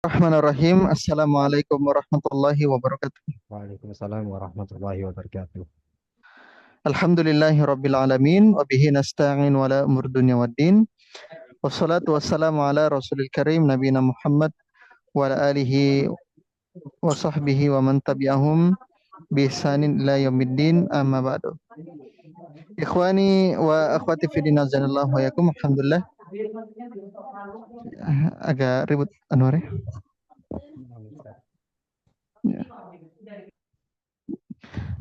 Bismillahirrahmanirrahim. Assalamualaikum warahmatullahi wabarakatuh. Waalaikumsalam warahmatullahi wabarakatuh. Alhamdulillahi rabbil alamin wa bihi nasta'in wala umur dunya waddin. Wassalatu wassalamu ala rasulil karim nabiyina Muhammad wa ala alihi wa sahbihi wa man tabi'ahum bi ihsanin ila yaumiddin amma ba'du. Ikhwani wa akhwati fi din azanillahu wa yakum. Alhamdulillah agak ribut Anwar ya. Ya.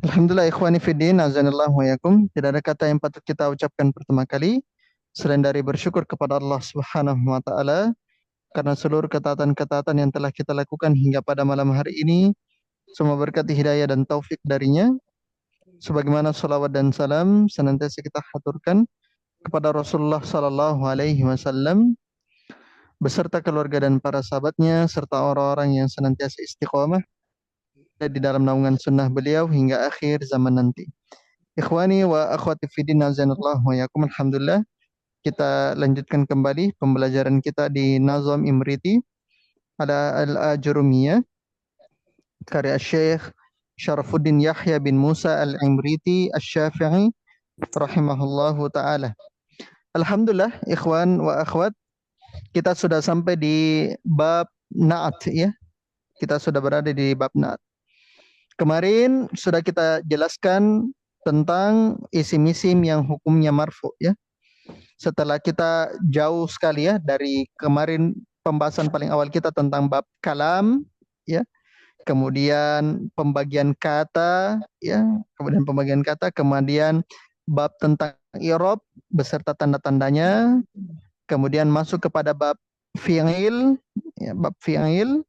Alhamdulillah ikhwani fiddin azanillahu wa yakum. Tidak ada kata yang patut kita ucapkan pertama kali selain dari bersyukur kepada Allah Subhanahu wa taala karena seluruh ketaatan-ketaatan yang telah kita lakukan hingga pada malam hari ini semua berkat hidayah dan taufik darinya. Sebagaimana salawat dan salam senantiasa kita haturkan kepada Rasulullah sallallahu alaihi wasallam beserta keluarga dan para sahabatnya serta orang-orang yang senantiasa istiqomah di dalam naungan sunnah beliau hingga akhir zaman nanti. Ikhwani wa akhwati fiddin azanallahu wa yakum. Alhamdulillah kita lanjutkan kembali pembelajaran kita di Nazam Imriti ada Al-Ajurumiyah karya Syekh Syarafuddin Yahya bin Musa Al-Imriti Asy-Syafi'i rahimahullahu taala. Alhamdulillah ikhwan wa akhwat, kita sudah sampai di bab na'at ya. Kita sudah berada di bab na'at. Kemarin sudah kita jelaskan tentang isim-isim yang hukumnya marfu ya. Setelah kita jauh sekali ya dari kemarin pembahasan paling awal kita tentang bab kalam ya, kemudian pembagian kata ya, kemudian bab tentang i'rab beserta tanda-tandanya, kemudian masuk kepada bab fi'il ya, bab fi'il,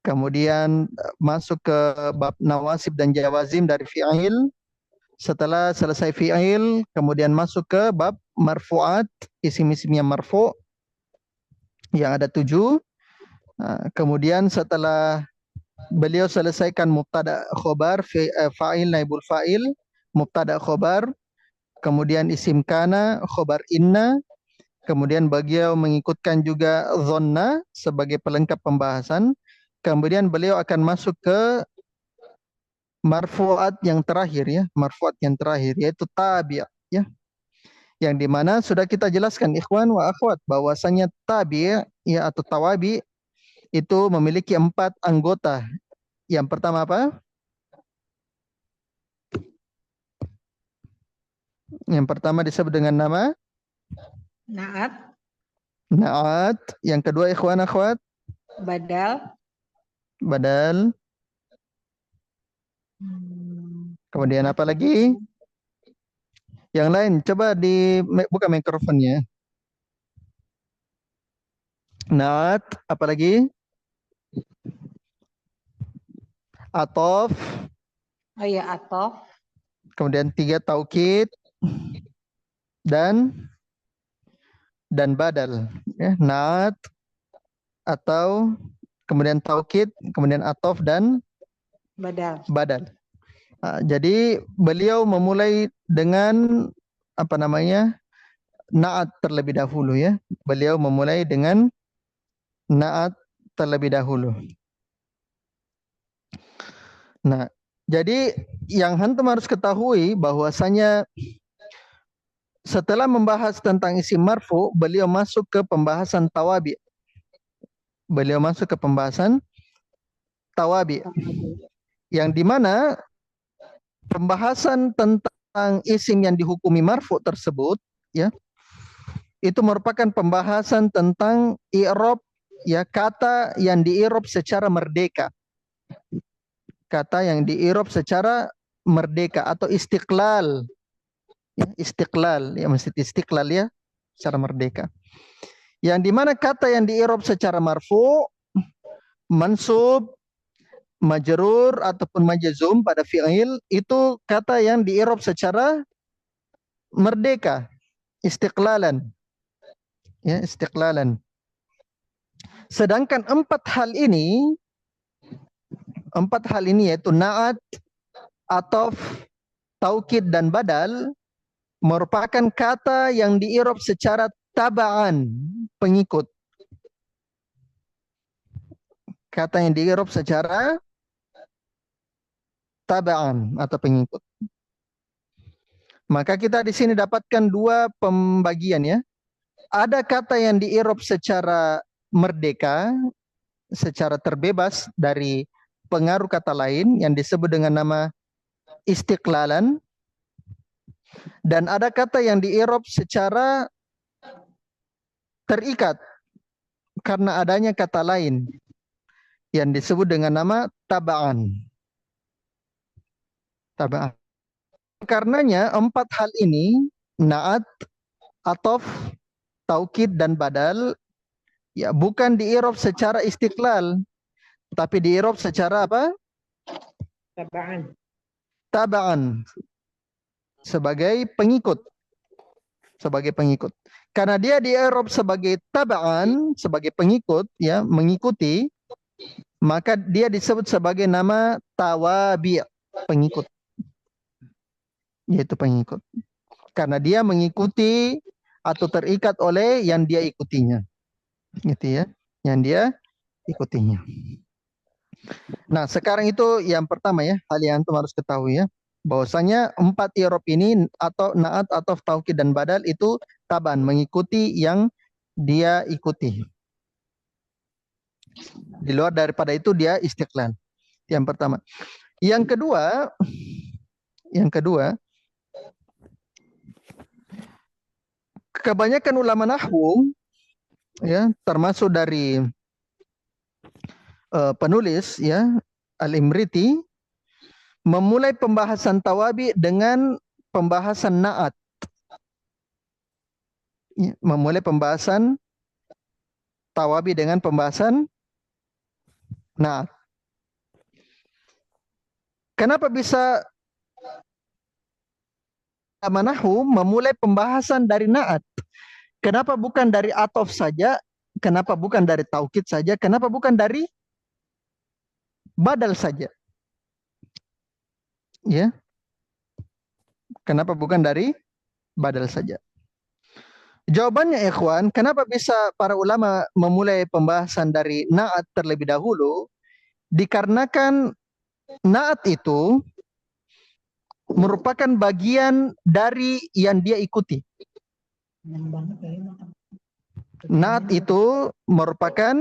kemudian masuk ke bab nawasib dan jawazim dari fi'il. Setelah selesai fi'il, kemudian masuk ke bab marfu'at, isim-isim yang marfu' yang ada 7. Kemudian setelah beliau selesaikan mubtada khobar, fa'il, naibul fa'il, mubtada khobar, kemudian isim kana, khobar inna, kemudian beliau mengikutkan juga dhanna sebagai pelengkap pembahasan. Kemudian beliau akan masuk ke marfu'at yang terakhir ya, marfu'at yang terakhir yaitu tabi' ya. Yang dimana sudah kita jelaskan ikhwan wa akhwat bahwasanya tabi' ya atau tawabi itu memiliki 4 anggota. Yang pertama apa? Yang pertama disebut dengan nama Naat, na'at. Yang kedua ikhwan akhwat badal, badal. Kemudian apa lagi? Yang lain coba buka mikrofonnya. Na'at, apa lagi? Atof, oh ya atof, kemudian 3 taukid dan badal ya, na'at atau kemudian taukid, kemudian atof dan badal. badal. Jadi beliau memulai dengan apa namanya? Na'at terlebih dahulu ya. Beliau memulai dengan na'at terlebih dahulu. Nah, jadi yang antum harus ketahui bahwasanya setelah membahas tentang isim marfu, beliau masuk ke pembahasan tawabi. Beliau masuk ke pembahasan tawabi. Yang dimana pembahasan tentang isim yang dihukumi marfu tersebut ya, itu merupakan pembahasan tentang i'rab ya, kata yang di-i'rab secara merdeka. Kata yang di-i'rab secara merdeka atau istiqlal. Ya, istiqlal ya, mesti istiqlal ya, secara merdeka. Yang dimana kata yang di-i'rab secara marfu, mansub, majrur ataupun majzum pada fi'il itu kata yang di-i'rab secara merdeka, istiqlalan. Ya, istiqlalan. Sedangkan empat hal ini yaitu na'at, atof, taukid dan badal merupakan kata yang di-i'rab secara taba'an, pengikut. kata yang di-i'rab secara taba'an atau pengikut. Maka kita di sini dapatkan dua pembagian ya. Ada kata yang di-i'rab secara merdeka, secara terbebas dari pengaruh kata lain yang disebut dengan nama istiqlalan. Dan ada kata yang di-i'rab secara terikat karena adanya kata lain yang disebut dengan nama taba'an. Taba'an. Karenanya empat hal ini, na'at, atof, taukid, dan badal, ya bukan di-i'rab secara istiqlal, tapi di-i'rab secara apa? Tabaan. Taba'an. Sebagai pengikut. Sebagai pengikut. Karena dia di-i'rab sebagai taba'an, sebagai pengikut, ya mengikuti, maka dia disebut sebagai nama tawabi', pengikut. Yaitu pengikut. Karena dia mengikuti atau terikat oleh yang dia ikutinya. Gitu ya. Yang dia ikutinya. Nah, sekarang itu yang pertama ya, hal yang antum harus ketahui ya. Bahwasanya empat i'rab ini atau na'at atau taukid dan badal itu taban, mengikuti yang dia ikuti. Di luar daripada itu dia istiqlal. Yang pertama. Yang kedua, kebanyakan ulama nahwu ya, termasuk dari penulis ya, Al-Imriti, memulai pembahasan tawabi dengan pembahasan na'at. Ya, memulai pembahasan tawabi dengan pembahasan na'at. Kenapa bisa ulama nahwu memulai pembahasan dari na'at? Kenapa bukan dari atof saja? Kenapa bukan dari taukid saja? Kenapa bukan dari badal saja? Ya. Kenapa bukan dari badal saja? Jawabannya ikhwan, kenapa bisa para ulama memulai pembahasan dari na'at terlebih dahulu? Dikarenakan na'at itu merupakan bagian dari yang dia ikuti. Na'at itu merupakan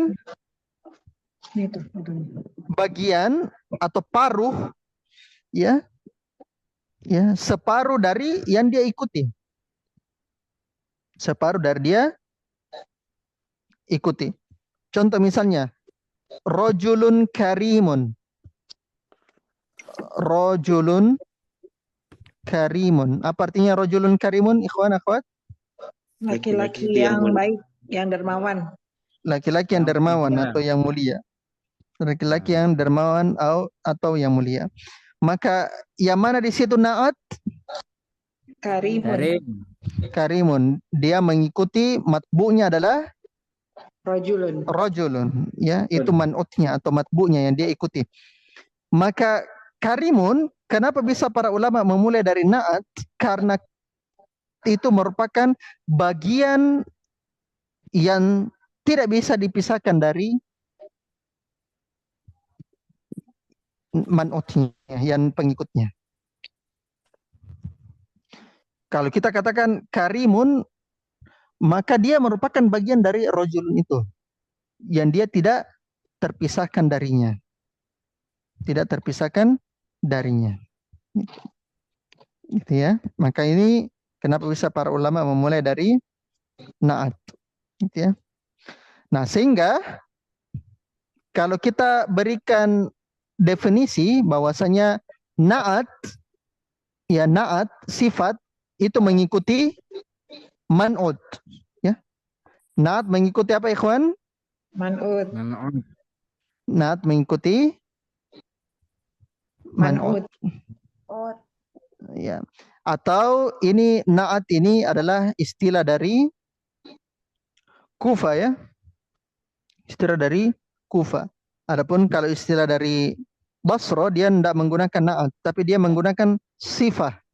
bagian atau paruh ya, separuh dari yang dia ikuti. Separuh dari dia ikuti. Contoh misalnya, rojulun karimun. Rojulun karimun. Apa artinya rojulun karimun, ikhwan, akhwat? Laki-laki yang baik, yang dermawan. Laki-laki yang dermawan atau yang mulia. Laki-laki yang dermawan atau yang mulia. Maka yang mana di situ na'at? Karimun. Karimun. Dia mengikuti matbu'nya adalah Rojulun. rojulun. Ya, itu man'utnya atau matbu'nya yang dia ikuti. Maka karimun, kenapa bisa para ulama memulai dari na'at? Karena itu merupakan bagian yang tidak bisa dipisahkan dari man'utnya, yang pengikutnya. Kalau kita katakan karimun, maka dia merupakan bagian dari rojulun itu, yang dia tidak terpisahkan darinya. Tidak terpisahkan darinya. Gitu ya. Maka ini kenapa bisa para ulama memulai dari na'at. Gitu ya. Nah, sehingga kalau kita berikan definisi bahwasanya na'at, ya na'at, sifat, itu mengikuti man'ut. Ya. Na'at mengikuti apa ikhwan? Man'ut. Na'at mengikuti man'ut. Ya. Atau ini na'at ini adalah istilah dari Kufa ya. Istilah dari Kufa. Adapun kalau istilah dari Basra dia tidak menggunakan na'at, tapi dia menggunakan sifah.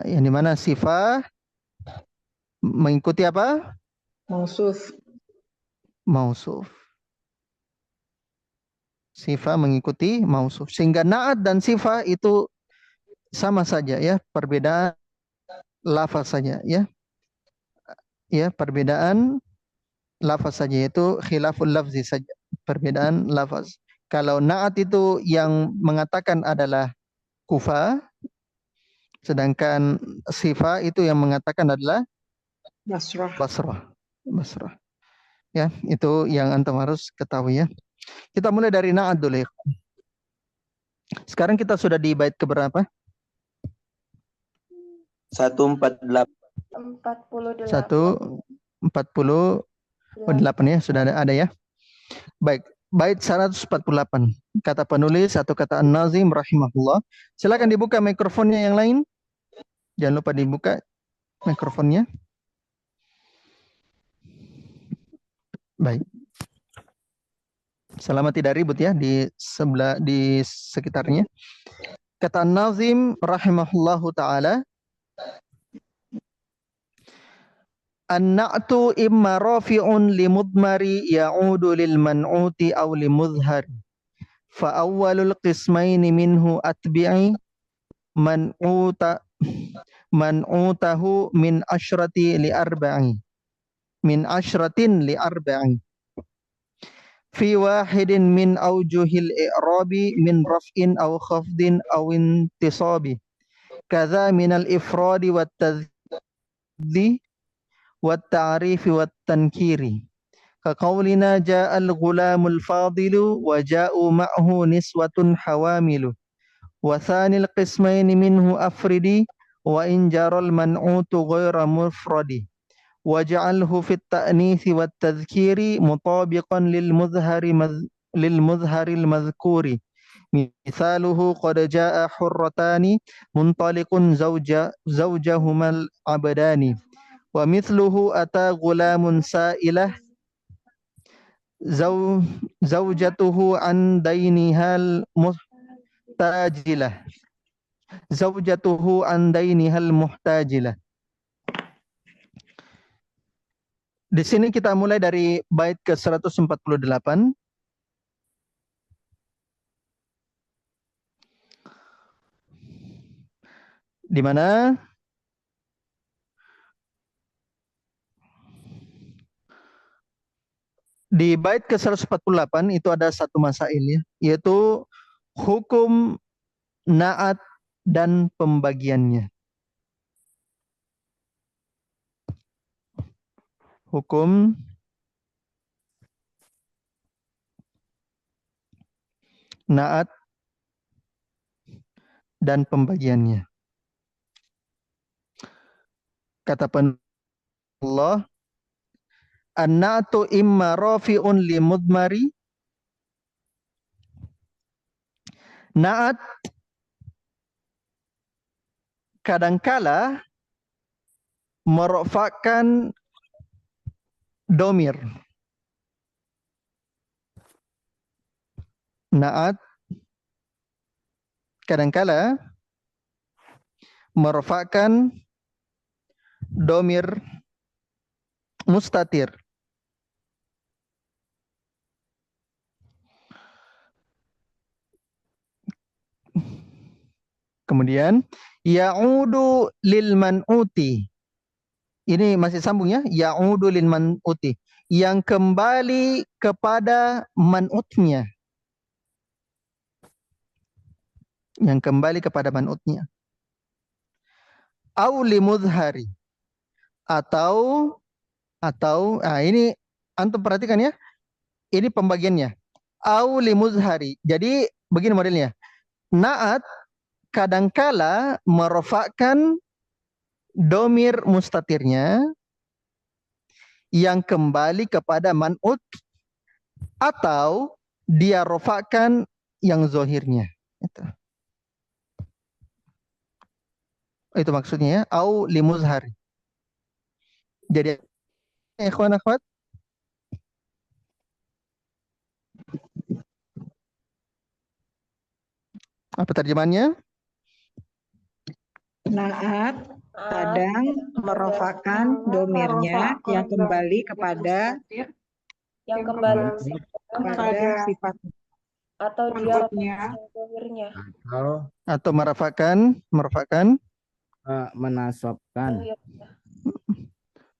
Yang dimana sifah mengikuti apa? Mausuf. Mausuf. Sifah mengikuti mausuf. Sehingga na'at dan sifah itu sama saja ya, perbedaan lafaz saja ya. Ya, perbedaan lafaz saja, yaitu khilaful lafzi saja, perbedaan lafaz. Kalau na'at itu yang mengatakan adalah kufa, sedangkan sifah itu yang mengatakan adalah Basrah. Basrah. Ya, itu yang antum harus ketahui ya. Kita mulai dari na'at dulu ya. Sekarang kita sudah di bait keberapa? 148. 148 ya, sudah ada ya. Baik, bait 148. Kata penulis atau kata An-Nazim rahimahullah. Silakan dibuka mikrofonnya yang lain. Jangan lupa dibuka mikrofonnya. Baik. Selama tidak ribut ya di sebelah di sekitarnya. Kata An-Nazim rahimahullahu taala, An-na'tu imma rafi'un limudmari ya'udu lil man'uti aw limudhari. Fa awwalul qismaini minhu atbi'i man'utahu min asyrati li arba'i. Min asyratin li arba'i. Fi wahidin min awjuhil i'rabi min raf'in aw khafdin aw intisabi. Kadza minal ifradi wat tadzi والتعريف والتنكير كقولنا جاء الغلام الفاضل وجاءوا معه نسوة حوامل وثاني القسمين منه أفردي وإن جرى المنعوت غير مفرد واجعله في التأنيث والتذكير مطابقا للمظهر المذكور مثاله قد جاء حرتان منطلق زوجهما العبدان ومثله أتى غلام سائلة زوجته عن دينها المحتاجلة Di sini kita mulai dari bait ke 148. Di mana di bait ke 148 itu ada satu masail ya, yaitu hukum na'at dan pembagiannya. Hukum na'at dan pembagiannya. Kata Allah, An-na'tu imma rafi'un li mudmari. Na'at kadangkala merofakkan domir. Na'at kadangkala merofakkan domir mustatir. Kemudian ya'udu lil man'uti. Ini masih sambung ya, ya'udu lil man'uti, yang kembali kepada man'utnya. Yang kembali kepada man'utnya. Au limudhari. Atau ini antum perhatikan ya. Ini pembagiannya. Au limudhari. Jadi begini modelnya. Na'at kadangkala merofakkan domir mustatirnya yang kembali kepada man'ut, atau dia rofakkan yang zohirnya. Itu maksudnya ya, au limuzhar. Jadi ikhwan akhwat, apa terjemahannya? Na'at kadang merofakkan domirnya yang kembali kepada sifat. Atau dia Manutnya. zahirnya. Atau merafakkan Menasabkan Zahirnya.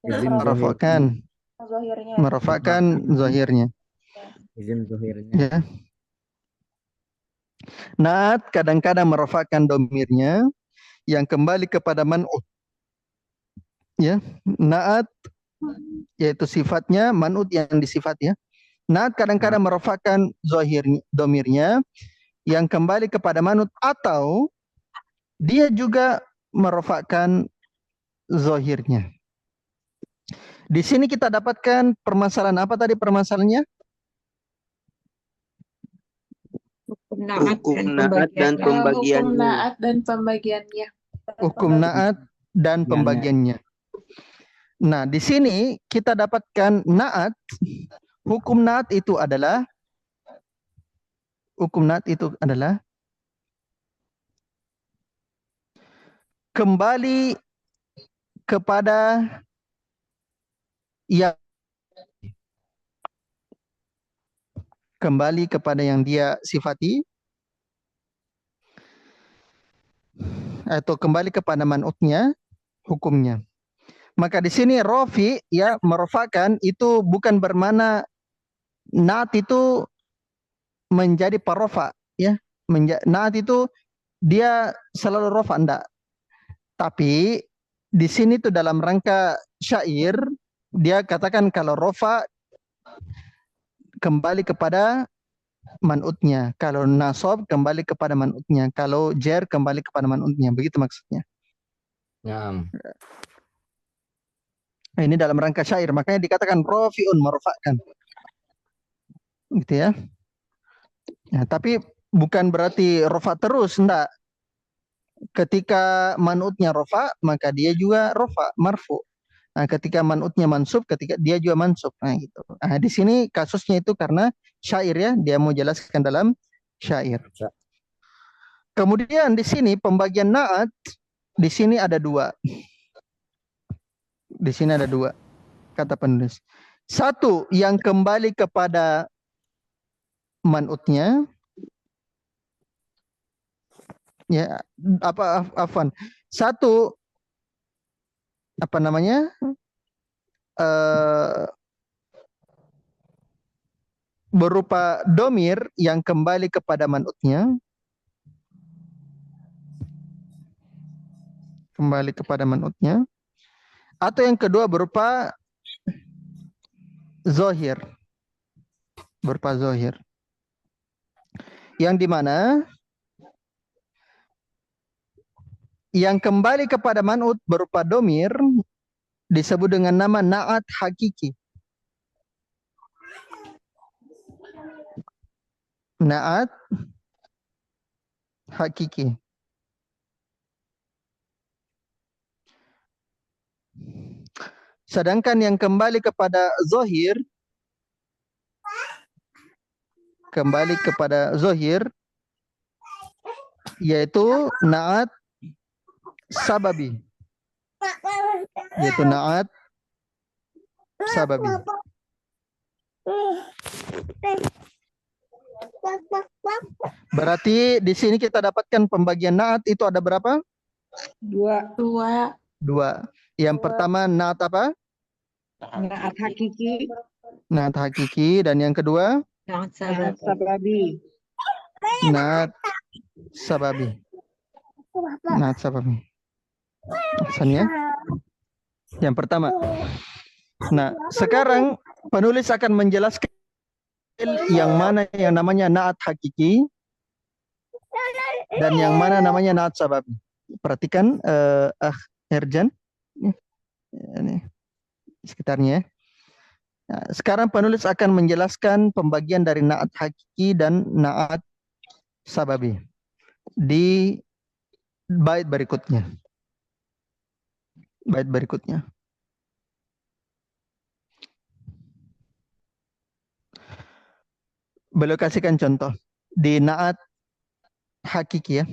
izin merafakkan Zahirnya. merafakkan zahirnya. izin zuhirnya. Ya. Naat kadang-kadang merafakkan domirnya yang kembali kepada man'ut. Ya, naat yaitu sifatnya, man'ut yang disifat ya. Naat kadang-kadang merafakkan zahirnya, domirnya yang kembali kepada man'ut, atau dia juga merafakkan zahirnya. Di sini kita dapatkan permasalahan apa tadi permasalahannya? Hukum naat Hukum dan naat dan pembagiannya. Hukum pembagiannya. naat dan pembagiannya. Hukum naat dan pembagiannya. Nah, di sini kita dapatkan naat. Hukum naat itu adalah kembali kepada yang dia sifati, atau kembali kepada man'utnya, hukumnya. Maka di sini rofi ya merofakkan itu bukan bermakna naat itu menjadi parofa ya. Naat itu dia selalu rofa, enggak. Tapi di sini tuh dalam rangka syair dia katakan kalau rofa kembali kepada man'utnya, kalau nasab kembali kepada man'utnya, kalau jer kembali kepada man'utnya, begitu maksudnya. Ya. Nah, ini dalam rangka syair, makanya dikatakan rofiun, merofakkan, gitu ya. Nah, tapi bukan berarti rofa terus, enggak. Ketika man'utnya rofa, maka dia juga rofa, marfu. Nah, ketika man'utnya mansub, ketika dia juga mansub. Nah, gitu. Nah, di sini kasusnya itu karena syair ya, dia mau jelaskan dalam syair. Kemudian di sini pembagian naat, di sini ada dua. Di sini ada dua, kata penulis. Satu yang kembali kepada man'utnya, ya afwan. Satu berupa domir yang kembali kepada man'utnya, atau yang kedua berupa zohir, yang dimana yang kembali kepada man'ut berupa domir disebut dengan nama naat hakiki. Naat hakiki. Sedangkan yang kembali kepada zohir, yaitu naat sababi. Berarti di sini kita dapatkan pembagian naat itu ada berapa? Dua. Yang pertama naat apa? Naat hakiki. Naat hakiki, dan yang kedua? Naat sababi. Naat sababi. Asalnya yang pertama. Nah, sekarang penulis akan menjelaskan yang mana yang namanya naat hakiki dan yang mana namanya naat sababi. Perhatikan Erjan ini sekitarnya. Nah, sekarang penulis akan menjelaskan pembagian dari naat hakiki dan naat sababi di bait berikutnya. Beliau kasihkan contoh di naat hakiki ya.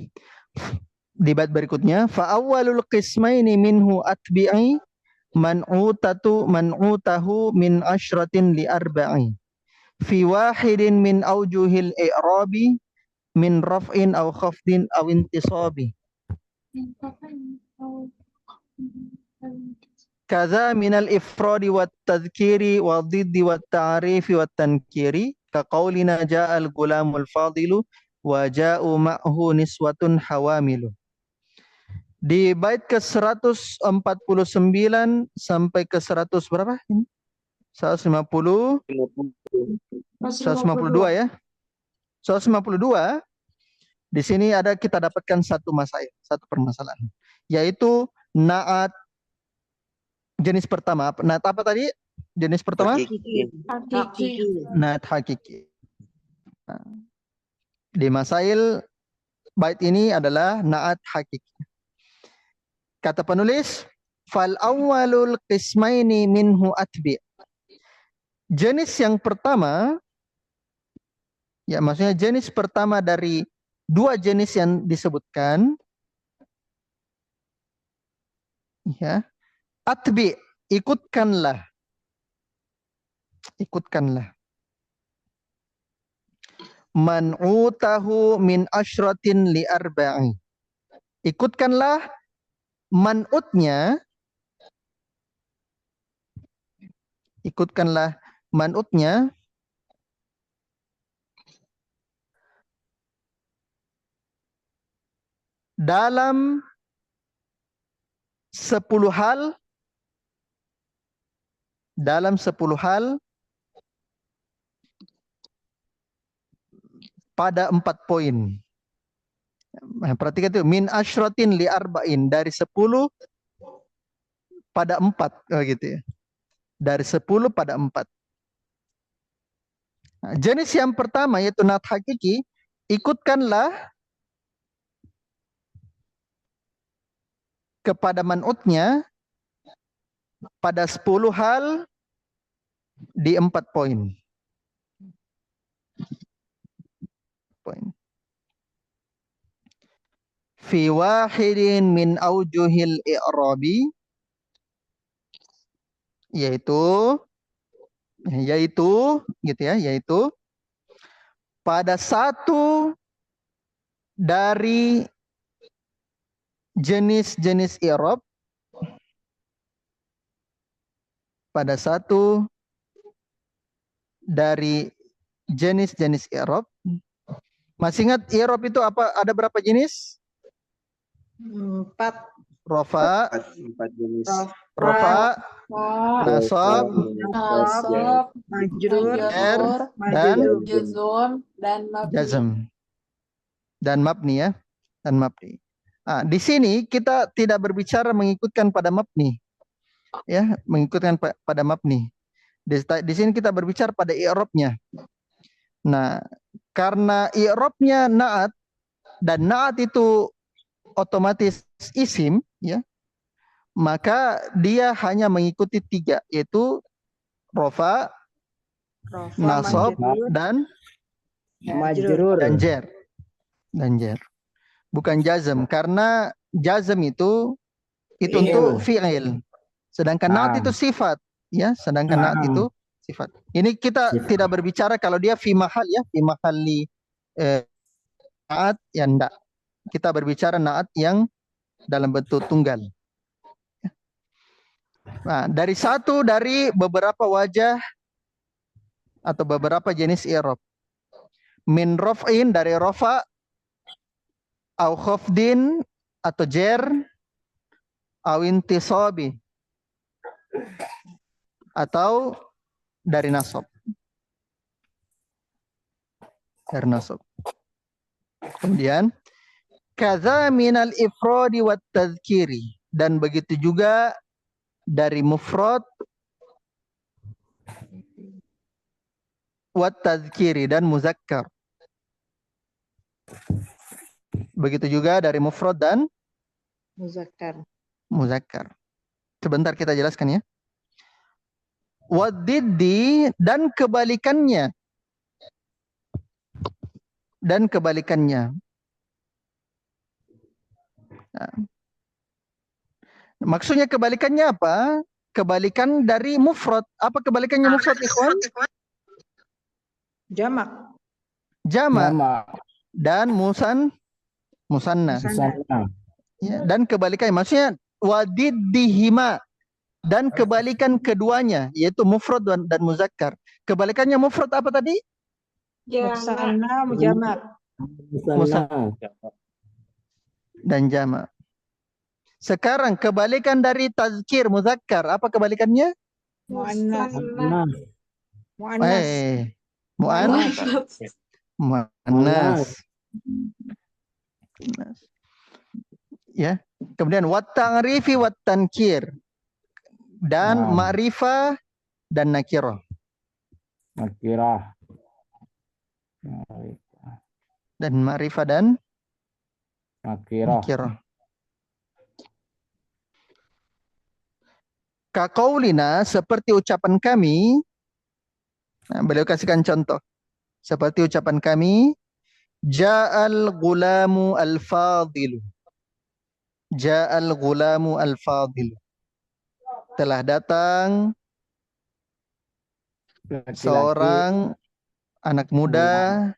Di bait berikutnya, fa awwalul qismaini minhu atbi'i man'utahu min asyratin li arba'i fi wahidin min aujuhil i'rabi min raf'in aw khafdin aw intisabi. Kaza minal ifradi wat tadhkiri wa dhiddi wat ta'rifi wat tankiri ka qaulina ja'al gulamul fadilu wa ja'u ma'hu niswatun hawamilu. Di bait ke 149 sampai ke 100 berapa ini? 150 152 ya. 152 di sini ada kita dapatkan satu masalah, satu permasalahan, yaitu naat jenis pertama. Naat apa tadi? Jenis pertama? Hakiki. Naat hakiki. Nah, di masail bait ini adalah naat hakiki. Kata penulis, fal awwalul qismaini minhu atbi. Jenis yang pertama, ya maksudnya jenis pertama dari dua jenis yang disebutkan, ya, atbi, ikutkanlah. Ikutkanlah. Man'utahu min asyratin li arba'i. Ikutkanlah man'utnya. Ikutkanlah man'utnya dalam 10 hal, dalam 10 hal pada 4 poin. Nah, perhatikan itu, min asyratin li arba'in, dari 10 pada 4, gitu ya. Dari 10 pada 4. Nah, jenis yang pertama yaitu naat hakiki, ikutkanlah kepada man'utnya pada 10 hal di 4 poin. Fi wahidin min aujuhil i'rabi, yaitu gitu ya, yaitu pada satu dari jenis-jenis i'rab, pada satu dari jenis-jenis i'rab. Masih ingat i'rab itu apa? Ada berapa jenis? 4. Rofa, 4 jenis. rofa, nasab, Nasab, Majrur. jar, dan juzum, dan mabni. jazm. Dan mabni ya. Dan mabni. Nah, di sini kita tidak berbicara mengikutkan pada mabni. Ya, mengikutkan pada mabni. Di sini kita berbicara pada i'rabnya. Nah, karena i'rabnya naat, dan naat itu otomatis isim, ya, maka dia hanya mengikuti 3, yaitu rofa, nasab, dan Majrur. jar. Dan jar. Bukan jazm, karena jazm itu untuk fi'il. Sedangkan naat itu sifat, ya, sedangkan naat itu sifat. Ini kita tidak berbicara kalau dia fi mahal, ya, fi mahalli naat, ya enggak. Kita berbicara naat yang dalam bentuk tunggal. Nah, dari beberapa wajah atau beberapa jenis i'rab. Min raf'in, dari rafa, au khafdin atau jar, au intisabi, atau dari nasab. Dari nasab. Kemudian kadza minal ifradi wat tadhkiri, dan begitu juga dari mufrad, wat tadhkiri, dan muzakkar. Begitu juga dari mufrad dan muzakkar. Sebentar kita jelaskan ya. Wadiddi, dan kebalikannya. Dan kebalikannya. Nah, maksudnya kebalikannya apa? Kebalikan dari mufrad. Apa kebalikannya mufrad, ikhwan? Jamak. Jamak. Jamak. Dan musanna. Musanna. Ya, dan kebalikannya, maksudnya wadiddihima, dan kebalikan keduanya, yaitu mufrad dan muzakkar. Kebalikannya mufrad apa tadi? Musanna, jamak. Musanna. Dan jamak. Sekarang kebalikan dari tazkir muzakkar, apa kebalikannya? Muannas. Muannas. Muannas. Muannas. Muannas. Ya. Kemudian wat ta'rifi wat tankir, dan ma'rifah dan nakirah. Nakirah. Dan ma'rifah dan Nakirah. nakirah. Kaqaulina, seperti ucapan kami. Nah, beliau kasihkan contoh. Seperti ucapan kami, ja'al gulamu al-fadilu. Ja'al gulamu al-fadilu. Telah datang Laki-laki. seorang anak muda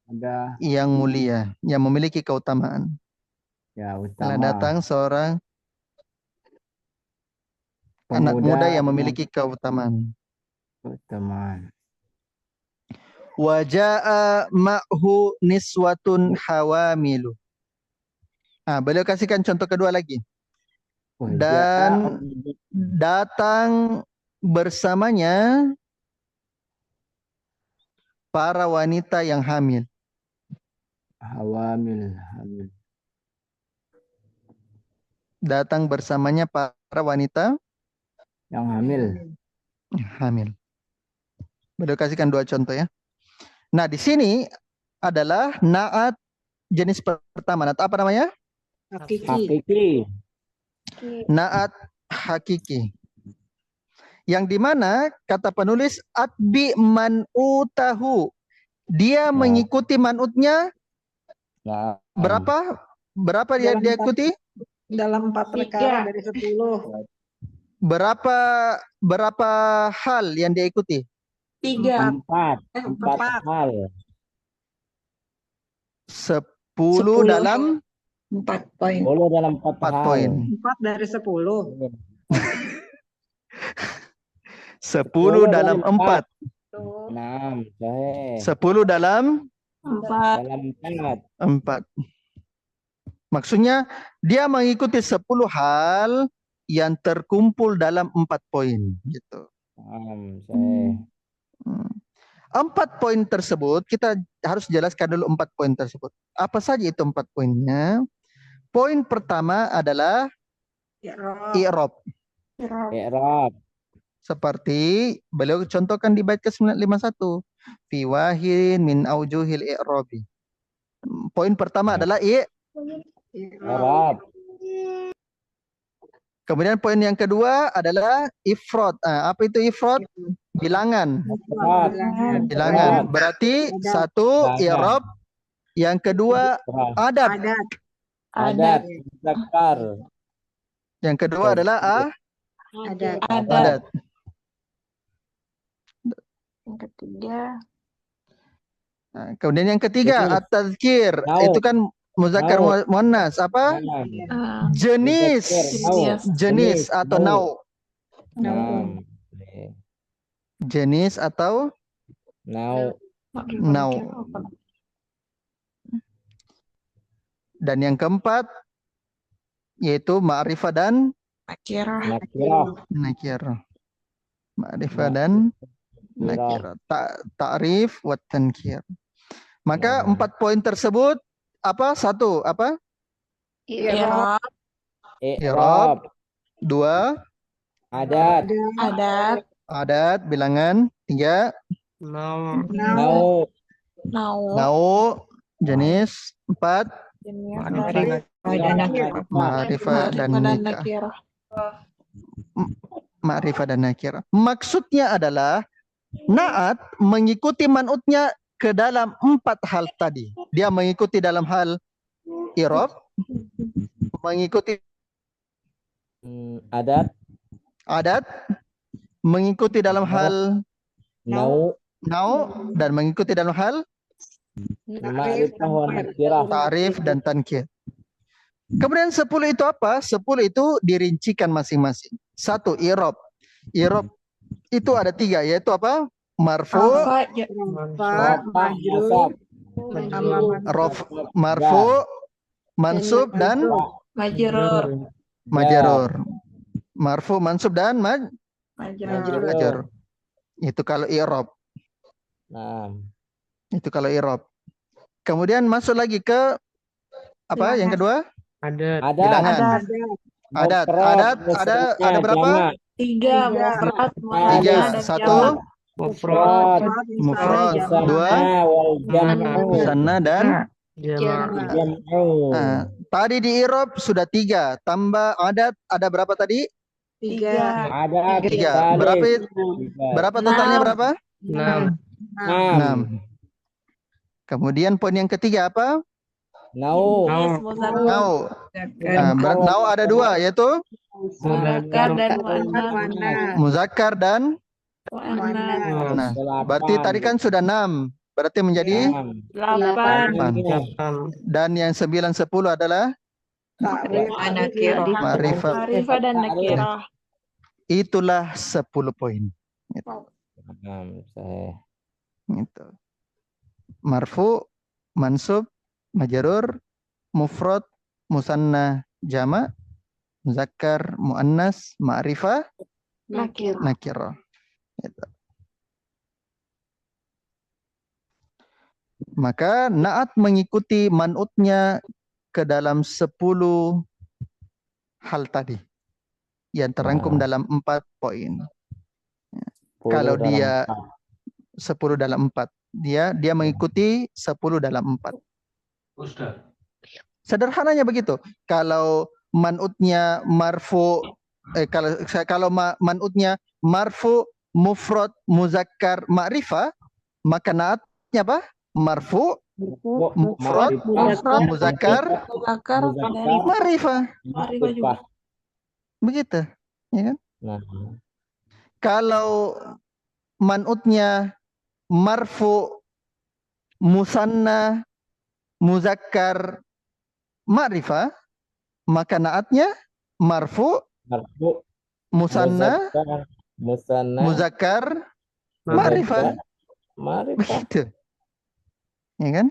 Ada yang mulia, yang memiliki keutamaan. ya Telah utama. datang seorang anak muda yang memiliki keutamaan. Keutamaan. Wa ja'a ma'hu niswatun hawamilu. Nah, beliau kasihkan contoh kedua lagi. Dan datang bersamanya para wanita yang hamil. Hawamil. Datang bersamanya para wanita Yang hamil. hamil. Beliau kasihkan dua contoh ya. Nah, di sini adalah naat jenis pertama. Naat apa namanya? Hakiki. Hakiki. Naat hakiki. Yang dimana kata penulis atbi man'utahu. Dia mengikuti man'utnya Nah, berapa? Berapa dia ikuti? Dalam 4 perkara dari 10. Berapa hal yang dia ikuti? 3. Empat hal. 10 10. dalam 4 poin. 10 dalam 4 4 hal. poin. 4 dari 10. 10 dalam 4. 6. Sahih. 10 dalam 4. Dalam 4. 4. Maksudnya dia mengikuti 10 hal yang terkumpul dalam 4 poin gitu. Sahih. 4 poin tersebut kita harus jelaskan dulu 4 poin tersebut. Apa saja itu 4 poinnya? Poin pertama adalah i'rab. I'rab. Seperti beliau contohkan di bait ke-951. Fi wahidin min aujuhil i'rabi. Poin pertama adalah I'rab. Kemudian poin yang kedua adalah ifrad. Apa itu ifrad? Bilangan. Bilangan. Berarti satu i'rab, yang kedua adat. Adat. Zakar. Yang kedua adalah adat. Yang ketiga. Kemudian yang ketiga at-tazkir. Itu kan muzakkar muannas. Apa? Jenis. Jenis atau nau. Jenis atau nau. Dan yang keempat yaitu ma'rifah dan nakirah. Ma'rifah dan nakirah. Ta'rif wa tankir. Maka 4 poin tersebut apa? 1 apa? I'rab. I'rab. 2 adat bilangan. 3 Nau. jenis. 4 Ma'rifah dan nakirah. Ma'rifah dan nakirah. Maksudnya adalah naat mengikuti man'utnya ke dalam 4 hal tadi. Dia mengikuti dalam hal i'rab, mengikuti Adat. mengikuti dalam hal nau dan mengikuti dalam hal Ma'rifah wa nakirah. ta'rif dan tankir. Kemudian 10 itu apa? 10 itu dirincikan masing-masing. 1 i'rab. I'rab itu ada 3, yaitu apa? Marfu, Rafa, Pak, Nasab. marfu, mansub dan Majrur. majarur. Marfu, mansub dan Majrur. majarur. Itu kalau i'rab. Nah, Itu kalau i'rab. Kemudian masuk lagi ke apa? Yang kedua? ada. Bilangan. Adat. Ada berapa? 3 mufrad, Tiga. muannas dan 1 jamak. Mufrad. mufrad, 2 Wal jam'u. musanna dan Jam'u. tadi di i'rab sudah 3, tambah adat ada berapa tadi? 3. Ada. Tiga. Salih. Berapa totalnya Enam. berapa? 6. Kemudian poin yang ketiga apa? Nau. Yes, muzakkar. Nau. Nau ada 2, yaitu Muzakkar dan muannas. muzakkar dan Muannas. nah, berarti tadi kan sudah 6. Berarti menjadi 8. dan yang 9, 10 adalah ma'rifah. Ma'rifah dan nakirah. Itulah 10 poin. Saya. Gitu. Marfu, mansub, majarur, mufrad, musanna, jama, muzakkar, muannas, ma'rifah, Nakirah. nakirah. Gitu. Maka naat mengikuti man'utnya ke dalam 10 hal tadi yang terangkum dalam 4 poin. Kalau dia 10 dalam 4, dia mengikuti 10 dalam 4. Sederhananya begitu. Kalau man'utnya marfu, kalau man'utnya marfu, mufrad, muzakkar, ma'rifah, maka naatnya apa? Marfu, mufrad, muzakkar, Muzakkar dan ma'rifah. ma'rifah juga. Begitu, ya kan? Nah, Kalau man'utnya marfu, musanna, muzakkar, ma'rifah, maka naatnya marfu, marfu, musanna, musanna, muzakkar, ma'rifah. ma'rifah. Begitu. Ya kan?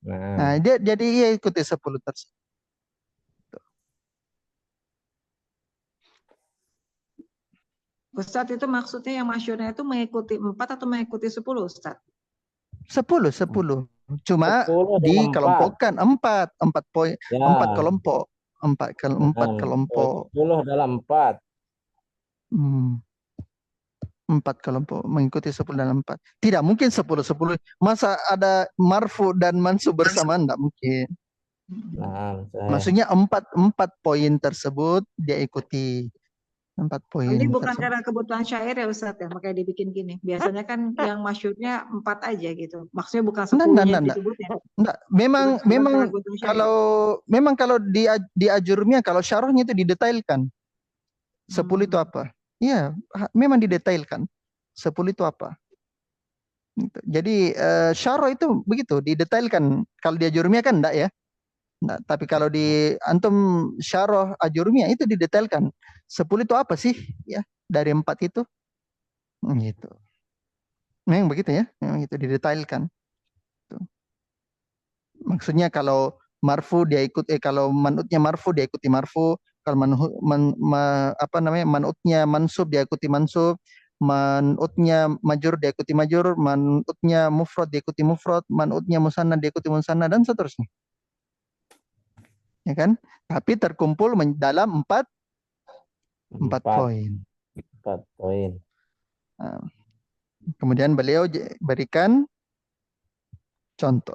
Nah, jadi ia ikuti 10 tersebut. Ustadz itu maksudnya yang masyhurnya itu mengikuti 4 atau mengikuti 10, Ustadz? 10. Cuma 10 dalam dikelompokkan 4 poin, Ya. 4 kelompok. 4 kelompok. 10 dalam 4. 4 kelompok mengikuti 10 dalam 4. Tidak mungkin 10. Masa ada marfu dan mansub bersamaan? Tidak mungkin. Nah, Maksudnya 4 poin tersebut dia ikuti. 4 poin. Ini bukan tersebut. karena kebutuhan syair ya Ustadz ya, makanya dibikin gini. Biasanya kan yang masyhurnya 4 aja gitu. Maksudnya bukan 10 yang disebutnya. Enggak, memang kalau di ajurumnya, kalau syarahnya itu didetailkan. 10 itu apa? Iya, memang didetailkan. 10 itu apa? Gitu. Jadi syarah itu begitu, didetailkan. Kalau di ajurumnya kan enggak ya. Nah, tapi kalau di antum syarah ajurumiyah itu didetailkan. 10 itu apa sih? Ya, dari 4 itu. Gitu. Memang begitu ya. Memang itu didetailkan. Tuh. Maksudnya kalau marfu dia ikut kalau manutnya marfu dia ikuti marfu, kalau manutnya mansub dia ikuti mansub, manutnya majur dia ikuti majur, manutnya mufrad dia ikuti mufrad, manutnya musanna dia ikuti musanna dan seterusnya. Ya kan? Tapi terkumpul dalam 4 poin. 4 poin. Kemudian beliau berikan contoh.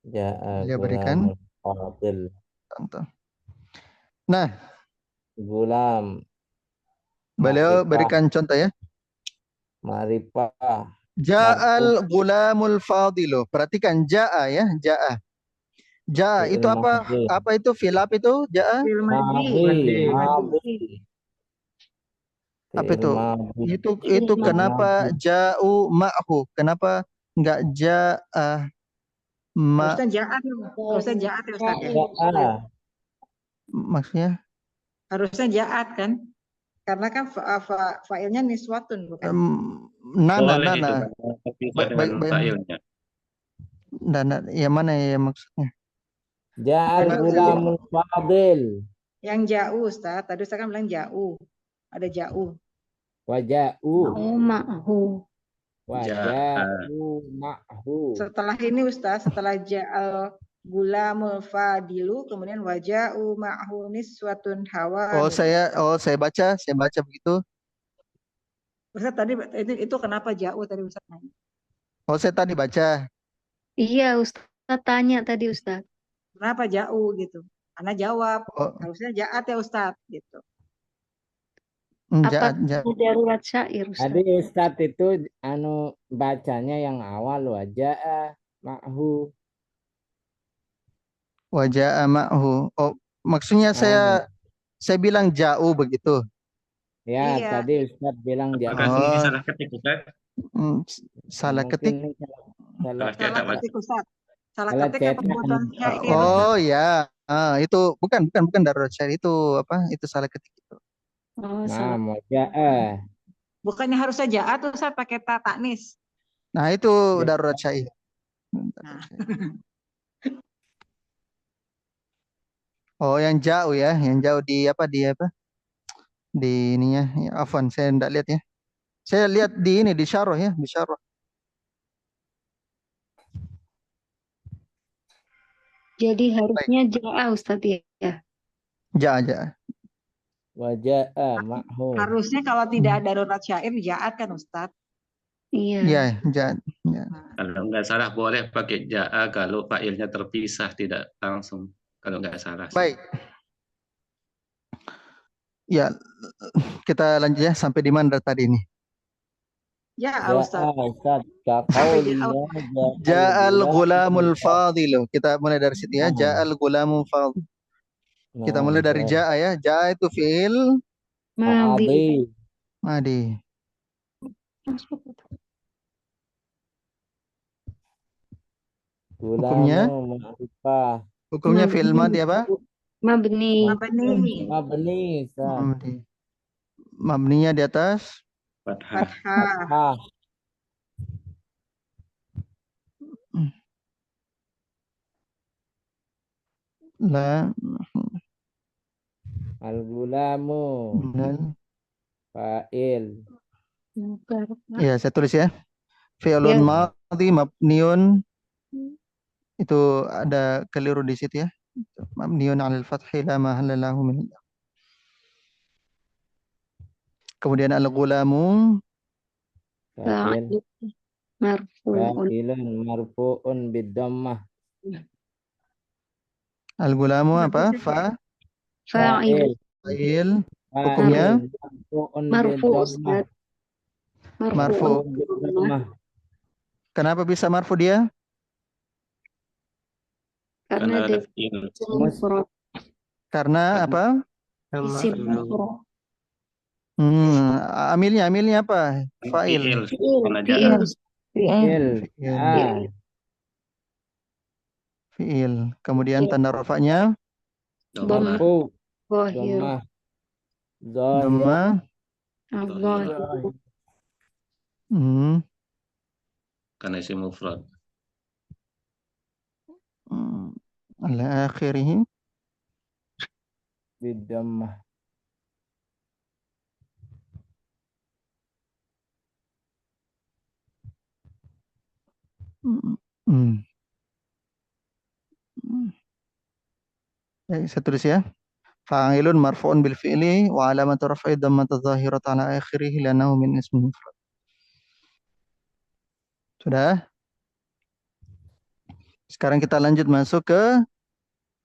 Beliau berikan contoh. Nah, gulam. Beliau berikan contoh ya. Ma'rifah. Ja'al gulamul fadilu. Perhatikan ja'a ya, ja'a. Ja'a itu apa? Apa itu? Fi'il apa itu? Ja'a? Madi. Apa Fi'il itu? madhi. Itu Fi'il madhi. kenapa ja'u ma'hu? Kenapa enggak ja'a ma Harusnya jaat, harusnya jaat ya Ustaz ya. Ja'a. maksudnya? Harusnya jaat kan? Karena kan fa'ilnya niswatun bukan? Nana, Boleh itu nana. karena terpisah Baik, dengan baik. fa'ilnya. Nana, yang mana ya maksudnya? Ja'al gulamul fadil. Yang jauh Ustaz, tadi Ustaz kan bilang jauh. Ada jauh. Waja'u. Oh, ma'hu. Waja'u ma'hu. Setelah ini Ustaz, setelah ja'al gulamul fadilu, kemudian waja'u ma'hu niswatun hawa. saya baca begitu. Ustaz tadi itu kenapa jauh tadi Ustaz nanya? Oh, saya tadi baca. Iya, Ustaz tanya tadi, Ustaz. Kenapa jauh gitu? Ana jawab, Oh, harusnya jaat ya Ustaz gitu. Apa jaat. darurat syair, Ustaz? Tadi Ustadz itu bacanya yang awal waja'a ma'hu. Wajah ma'hu. Oh, maksudnya saya bilang jauh begitu. Ya, Iya. tadi Ustadz bilang Apakah ja'u. ini salah ketik, Ustaz? Salah Mungkin ketik. ini Salah cetak, Salah Mas. ketik Ustaz. Salah Salah ketik atau cetak. pembuatan syair Ustaz? Oh ya, itu bukan darurat syair, itu apa? Itu salah ketik itu. Oh, Nah, salah. waja'a. Bukannya harusnya jaat tuh Ustaz pakai ta taknis. Nah, itu Ya. darurat syair. Nah. Oh, yang jauh ya, yang jauh di apa? Di ininya. Ya, afwan, saya enggak lihat ya. Saya lihat di ini di syarah ya, di syarah. Jadi harusnya ja'a, Ustaz ya. Ja. Waja'a ma'hu. Harusnya kalau tidak ada darurat syair jaat kan Ustaz. Iya. Ya, ja. Kalau nggak salah boleh pakai ja'a kalau fa'ilnya terpisah, tidak langsung. Kalau nggak salah. Baik. Ya, kita lanjut ya sampai di mana tadi ini? Ya Ustaz. Ja'a Ustadz. Kaqaulinya Ja'al gulamul fadilu. Kita mulai dari situ ya. Ja'al gulamul fadil. Kita mulai dari ja'a ya. Ja'a itu fi'il Madhi. madi. Hukumnya? Hukumnya fi'il madi apa? Mabni. Mabni. Madi. Mabninya di atas Fathah. Fathah. la Al-gulamu minal. fa'il. Ya, saya tulis ya. Fi'lun Ya. madhi mabniun. Itu ada keliru di situ ya. Mabniun 'alal fathi la mahalla lahu min. Kemudian al-gulamu Fa'il. Marfu'un. Fa'ilun marfu'un bid-dhammah. Al-gulamu apa? Fa'il. Fa'il. Fa'il Hukumnya? marfu'un Marfu, bid-dhammah. Ustaz. Marfu. Bid-dhammah. Kenapa bisa marfu dia? Karena Karena ada dia fi'il. mufrad. Karena apa? Isim mufrad. Amilnya apa? Fa'il. Karena Fi'il. Fi'il. Fi'il. Fi'il. Kemudian tanda rafa'nya Dhammah. Marfu. Zahir. Dhammah. Zahir. dhamma. Al-zahir. Karena isim mufrad. Ala akhirih. Bid-dhammah. Saya tulis ya. Fa'ilun marfu'un bil fi'li wa alamatu raf'i dhammatu dhahiratu ala akhirih li'annahu min ismi mufrad. Sudah? Sekarang kita lanjut masuk ke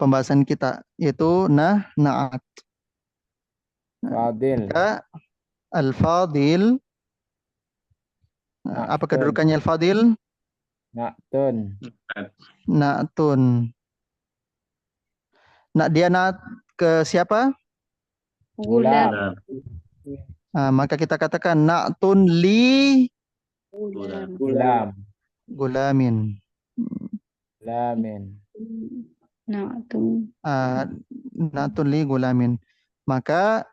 pembahasan kita, yaitu na'at. Fadil. Al-fadil. Apa kedudukannya al-fadil? Na'tun. Na'tun. Dia na'at ke siapa? Gulam. Maka kita katakan na'tun li Gulam. Gulam. gulamin. Lamin. Na'tun. Na'tun li gulamin. Maka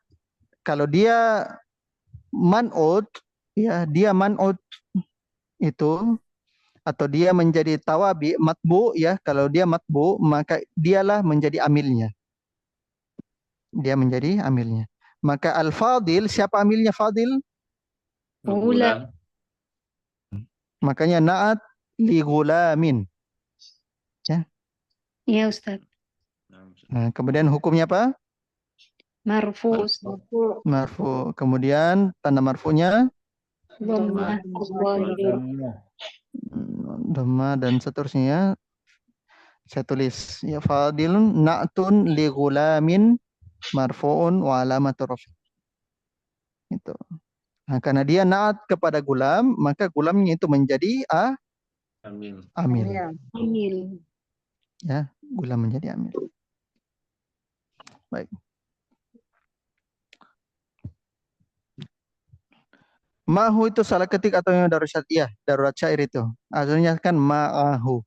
kalau dia man'ut, ya dia man'ut itu, atau dia menjadi tawabi matbu, ya kalau dia matbu maka dialah menjadi amilnya. Dia menjadi amilnya. Maka al-fadil, siapa amilnya fadil? Gulam. Makanya na'at li gulamin. Ya Ustaz. Nah, kemudian hukumnya apa? Marfu Ustaz. Marfu. Kemudian tanda marfunya Dhammah adh-dhahir. dhamma dan seterusnya. Saya tulis ya fadilun na'tun li gulamin marfu'un wa alamatu raf'i. Itu. Nah, karena dia na'at kepada gulam, maka gulamnya itu menjadi Amil. amil. Ya. Amil. Ya, gulam menjadi amil. Baik. Ma'hu itu salah ketik atau yang darurat syair, darurat syair itu. Aslinya kan ma'ahu.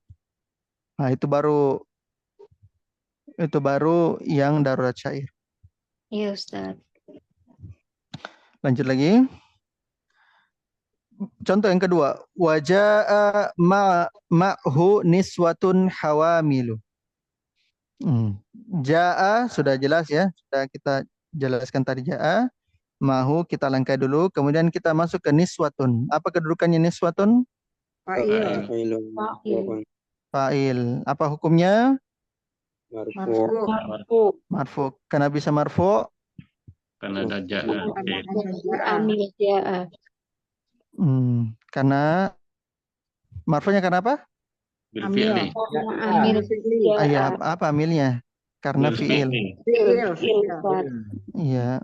Nah, itu baru yang darurat syair. Ya Ustaz. Lanjut lagi. Contoh yang kedua, waja'a ma'hu niswatun hawamilu. Ja'a sudah jelas ya, sudah kita jelaskan tadi ja'a. Ma'hu kita langkai dulu, kemudian kita masuk ke niswatun. Apa kedudukannya niswatun? Fa'il. Fa'il. Fa'il. Apa hukumnya? Marfu. Marfu. Marfu. Kenapa bisa marfu? Karena ada ja'a. Amil ja'a. Karena marfunya karena apa? Bil Amil. fi'li. Amil ja'a. Ya, apa amilnya? Karena Bil fi'il. fi'li. Fi'il Ustaz. Iya.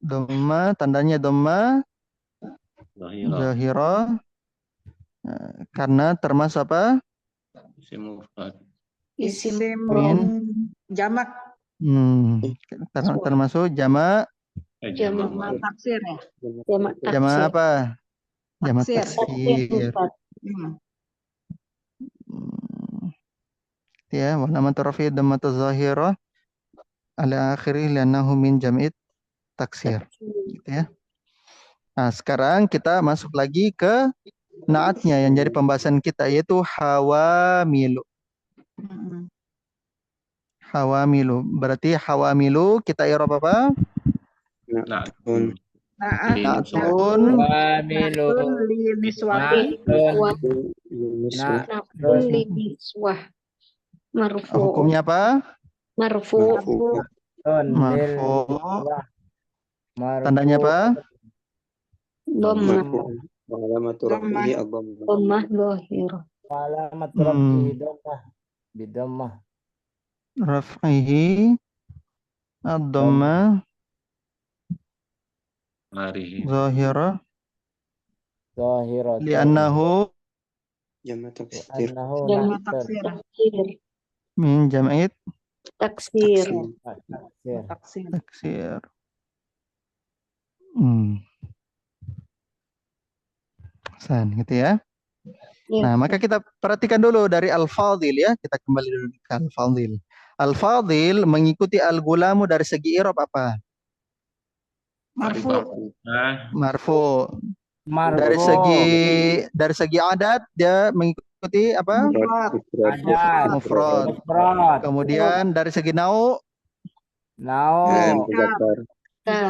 Dhamma, tandanya dhamma Zahira. zahira. Karena termasuk apa? Isim mufrad. Isim Min. Jamak. Termasuk jamak. Jamak. Jamak. Taksir ya. Jamak Jamak taksir. apa? Jamak Taksir. taksir. Ustaz. Ya, wa nama tarafi dhammatu zahira ala akhirih li'annahu min jam'it taksir. Gitu ya. Nah, sekarang kita masuk lagi ke naatnya yang jadi pembahasan kita, yaitu hawamilu. Hawamilu. Berarti hawamilu kita i'rab apa? Na'tun. Na'tun Wamilu. Li niswatin. Na'tun li niswah. Marfu. hukumnya apa? Marfu. Marfu. Marfu. Tandanya apa? Dhammah. Dhammah. Dhammah dhahir. Alamat rafi dhammah. Bidammah. Raf'ihi ad-dhamma Marihi. zahira Zahirat. li'annahu Annahu Jamak Taksir. taksir. min jam'it Taksir. taksir. Taksir. taksir. San, gitu ya. Ya. Nah, maka kita perhatikan dulu dari al-fadil ya. Kita kembali dulu ke al-fadil. Al-fadil mengikuti al-gulamu dari segi i'rab apa? Marfu. Marfu. Marfu. Dari segi adat dia mengikuti apa? Adat. Mufrad. Mufrad. Kemudian dari segi nau Nao. Muzakkar.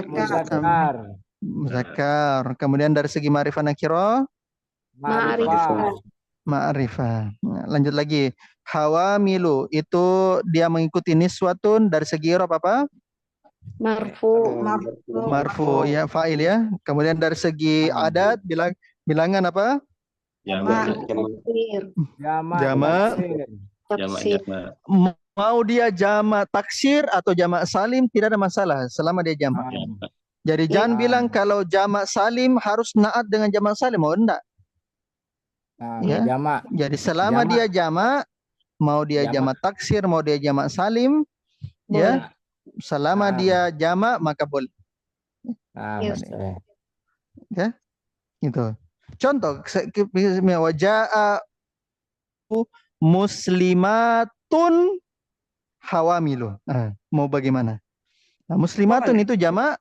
Muzakkar. muzakkar. Kemudian dari segi ma'rifah nakira Ma'rifah. ma'rifah. Nah, lanjut lagi. Hawamilu itu dia mengikuti niswatun dari segi i'rab apa? Marfu. Marfu ya, fa'il ya. Kemudian dari segi adat bilangan apa? Jamak. Taksir. Jamak. Jamak. Taksir. Taksir. Mau dia jamak taksir atau jamak salim tidak ada masalah selama dia jamak. Jadi jangan bilang kalau jamak salim harus naat dengan jamak salim, mau enggak? Ya. Jamak. Jadi selama Jamak. dia jamak, mau dia jamak taksir, mau dia jamak salim, ya, selama dia jamak maka boleh. Nah, Iya, betul. Ya, gitu. Contoh, waja'a muslimatun hawamilu. Mau bagaimana? Nah, muslimatun Boleh. itu jamak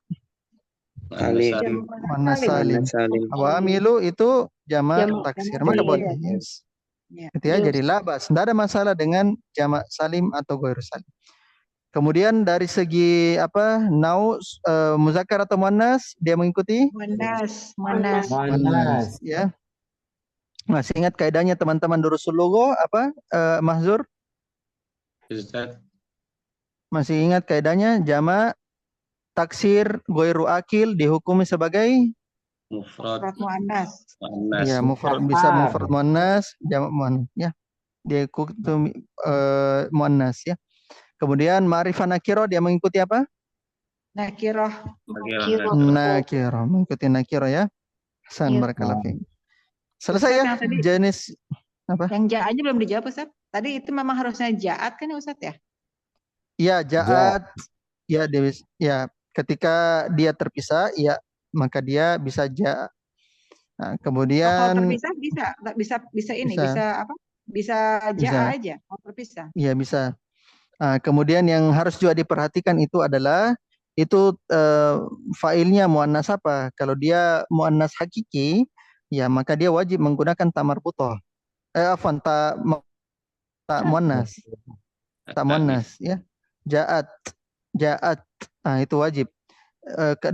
Salim. muannas salim. Muannas salim. Hawamilu itu jamak Jamak taksir. jamak Maka taksir. boleh. Yes. Ya. Gitu ya, Iya, jadi labas. Tidak ada masalah dengan jamak salim atau ghairu salim. Kemudian dari segi nau muzakkar atau muannas dia mengikuti Muannas. Muannas. ya. Masih ingat kaidahnya teman-teman durusul lugha Mahzur? Ustaz, Masih ingat kaidahnya jamak taksir ghairu akil dihukumi sebagai mufrad, Muannas. muannas. ya mufrad, bisa mufrad muannas, jamak muannas ya. Dia hukum muannas ya. Kemudian ma'rifah nakirah dia mengikuti apa? Nakiroh. Nakirah, mengikuti nakirah ya. Hasan Iya. barakallahu fiik. Selesai Ustaz, ya yang tadi- jenis apa? Yang ja'atnya belum dijawab Ustaz. Tadi itu memang harusnya ja'at kan ya Ustaz ya? Ya ja'at ya ketika dia terpisah ya maka dia bisa ja. Nah, Kalau kemudian terpisah bisa, nggak bisa ini, Bisa. bisa apa? Bisa Bisa. ja'a aja, kalau terpisah. ya bisa. Kemudian yang harus juga diperhatikan itu adalah itu failnya muannas apa? Kalau dia muannas hakiki ya maka dia wajib menggunakan ta marbutah. Ta muannas. Tak muannas ya. Ja'at. Itu wajib.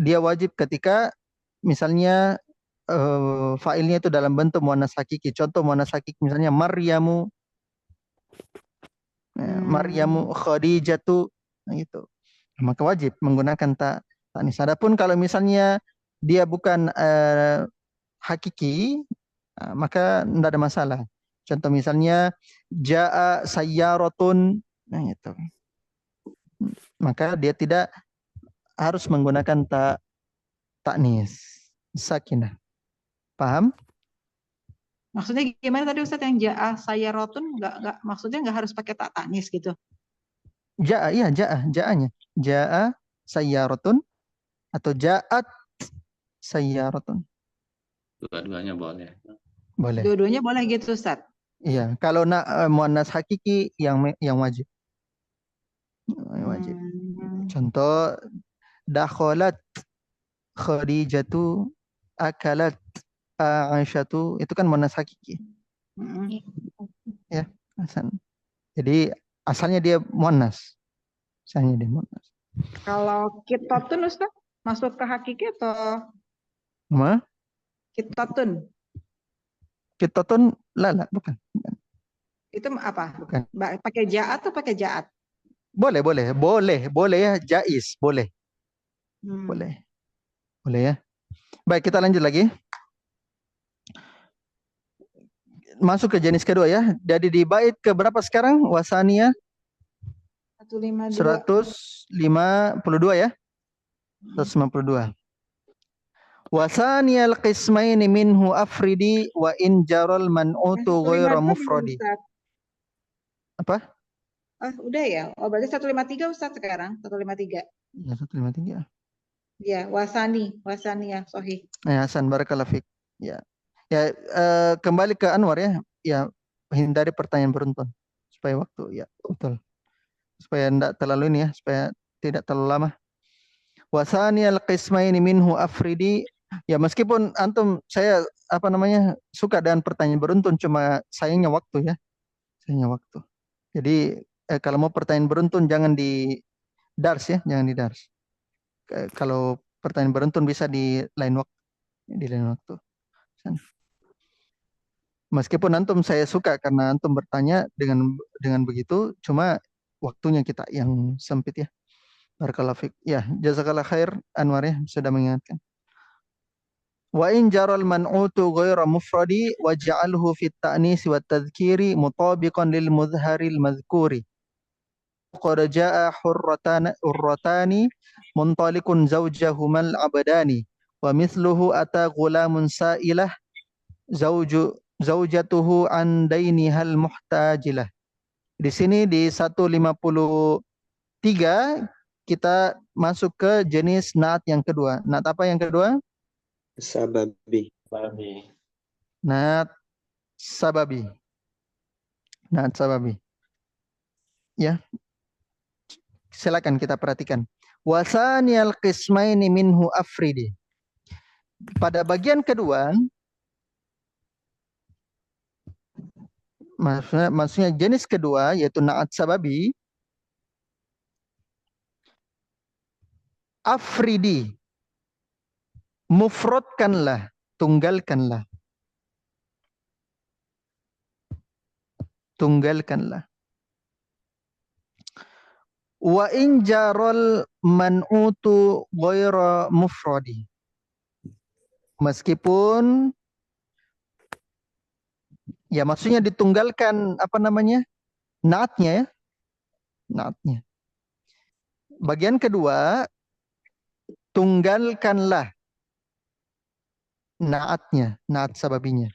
Dia wajib ketika misalnya failnya itu dalam bentuk muannas hakiki. Contoh muannas hakiki misalnya Maryamu Maryamu Khadijatu gitu. Maka wajib menggunakan ta'nis. Adapun kalau misalnya dia bukan hakiki maka tidak ada masalah. Contoh misalnya ja'a sayyaratun itu. Maka dia tidak harus menggunakan ta'nis sakinah. Paham? Maksudnya gimana tadi Ustaz yang ja'a sayyarotun nggak maksudnya nggak harus pakai tak tanis gitu. Ja'anya. Ja'a sayyaratun atau ja'at sayyaratun. Dua-duanya boleh. Boleh. Dua-duanya boleh gitu Ustaz. Iya, kalau nak muannas hakiki yang wajib. Wajib. Contoh dakhalat Khadijatu akalat Aisyatu itu kan muannas hakiki. Ya, jadi asalnya dia muannas. Asalnya dia muannas. Kalau kitatun Ustaz masuk ke hakiki atau kitatun? Kitatun bukan. Itu apa? Bukan. Pakai ja'a atau pakai ja'at? Boleh ya, jaiz, boleh. Boleh ya. Baik, kita lanjut lagi. Masuk ke jenis kedua ya. Jadi di bait ke berapa sekarang? Wasaniyah 152 ya. 152. Wasaniyal qismaini minhu afridi wa in jaral man'utu ghaira mufradi. Apa? Udah ya. Oh, berarti 153 Ustaz sekarang, 153. Ya, 153. Ya, wasani ya, sahih. Ya, Hasan barakallahu fik. Ya. Ya, kembali ke Anwar ya. Ya, hindari pertanyaan beruntun supaya waktu ya, betul. Supaya tidak terlalu ini ya, supaya tidak terlalu lama. Wasaniyal qismaini minhu afridi. Ya, meskipun antum saya suka dengan pertanyaan beruntun, cuma sayangnya waktu ya. Sayangnya waktu. Jadi kalau mau pertanyaan beruntun jangan di dars ya, jangan di dars. Kalau pertanyaan beruntun bisa di lain waktu. Meskipun antum saya suka karena antum bertanya dengan begitu, cuma waktunya kita yang sempit ya. Barakallahu fik. Ya, jazakallah khair Anwar ya sudah mengingatkan. Wa in jaral man'utu ghaira mufradi waj'alhu fit ta'nis wa tadhkiri mutabiqan lil mudhharil madhkuri. Qad jaa hurratani muntaliqun zawjahumal abdani wa mithluhu ata ghulamun sa'ilah zaujatuhu an dainihal muhtajilah. Di sini di 153 kita masuk ke jenis naat yang kedua. Naat apa yang kedua? Sababi. Naat sababi. Naat sababi. Ya. Silakan kita perhatikan. Wasaniyal qismaini minhu afridi. Pada bagian kedua, maksudnya jenis kedua yaitu naat sababi, afridi, mufrodkanlah, tunggalkanlah. Tunggalkanlah. Wa in jarol man'utu ghaira mufradi. Meskipun ya maksudnya ditunggalkan apa namanya? Naatnya ya. Naatnya. Bagian kedua, tunggalkanlah naatnya, naat sababinya.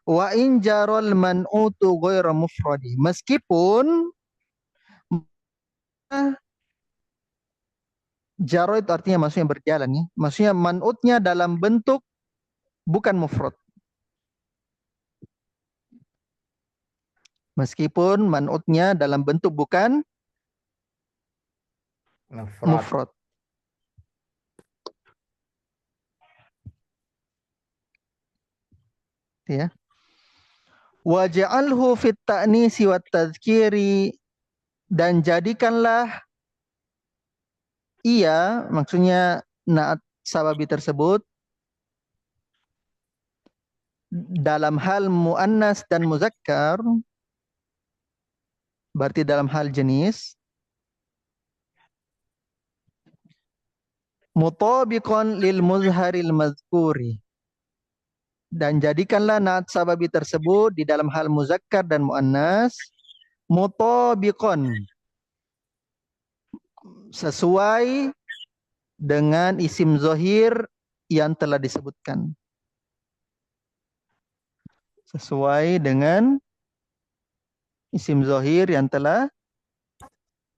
Wa in jarol man'utu ghaira mufradi. Meskipun jaro itu artinya maksudnya berjalan ya. Maksudnya man'utnya dalam bentuk bukan mufrad. Meskipun man'utnya dalam bentuk bukan mufrad. Ya. Waj'alhu fit ta'nisi wat tadhkiri, dan jadikanlah ia, maksudnya naat sababi tersebut, dalam hal muannas dan muzakkar, berarti dalam hal jenis, mutabiqan lil muzharil mazkuri, dan jadikanlah naat sababi tersebut di dalam hal muzakkar dan muannas mutabiqan, sesuai dengan isim zahir yang telah disebutkan. Sesuai dengan isim zahir yang telah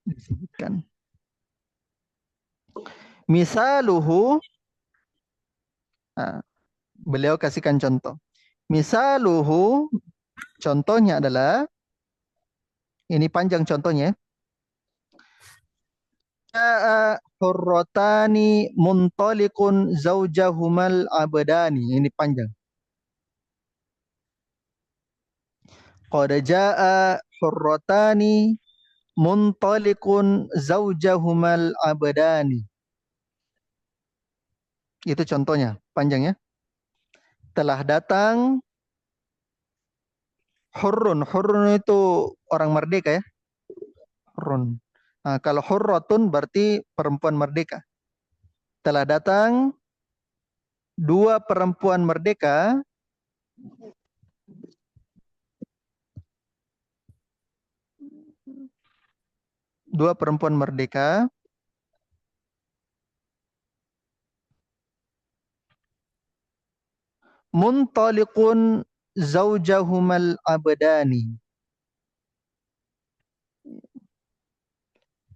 disebutkan. Misaluhu, beliau kasihkan contoh. Misaluhu, contohnya adalah, ini panjang contohnya. Ja'a hurratani muntalikun zaujahumal abdani. Ini panjang. Qad ja'a hurratani muntalikun zaujahumal abdani. Itu contohnya, panjang ya. Telah datang hurrun. Hurrun itu orang merdeka ya. Hurrun. Nah, kalau hurratun berarti perempuan merdeka. Telah datang dua perempuan merdeka muntaliqun zaujahumal abdani,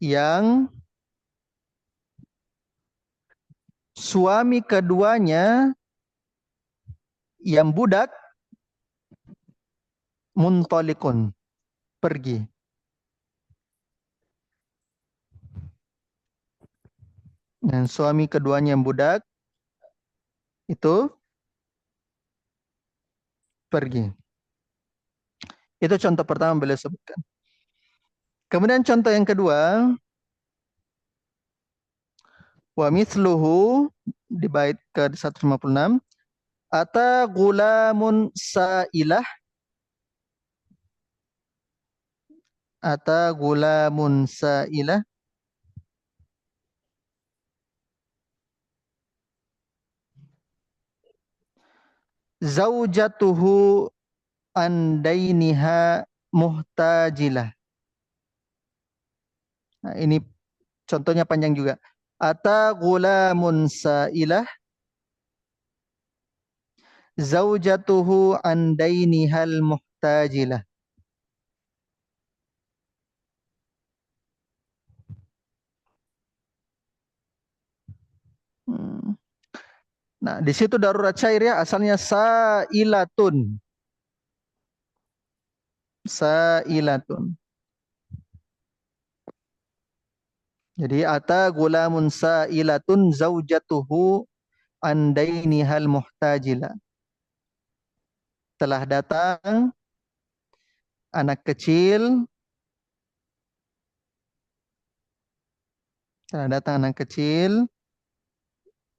yang suami keduanya yang budak muntaliqun, pergi. Dan suami keduanya yang budak itu pergi. Itu contoh pertama beliau sebutkan. Kemudian contoh yang kedua, wa mithluhu, di bait ke 156, ata gulamun sa'ilah, ata gulamun sa'ilah, zaujatuhu andainiha muhtajilah. Nah, ini contohnya panjang juga. Ata gulamun sa'ilah, zaujatuhu andainihal muhtajilah. Nah, di situ darurat syair ya, asalnya sa'ilatun. Sa'ilatun. Jadi ata gulamun sa'ilatun zaujatuhu andainihal muhtajila. Telah datang anak kecil,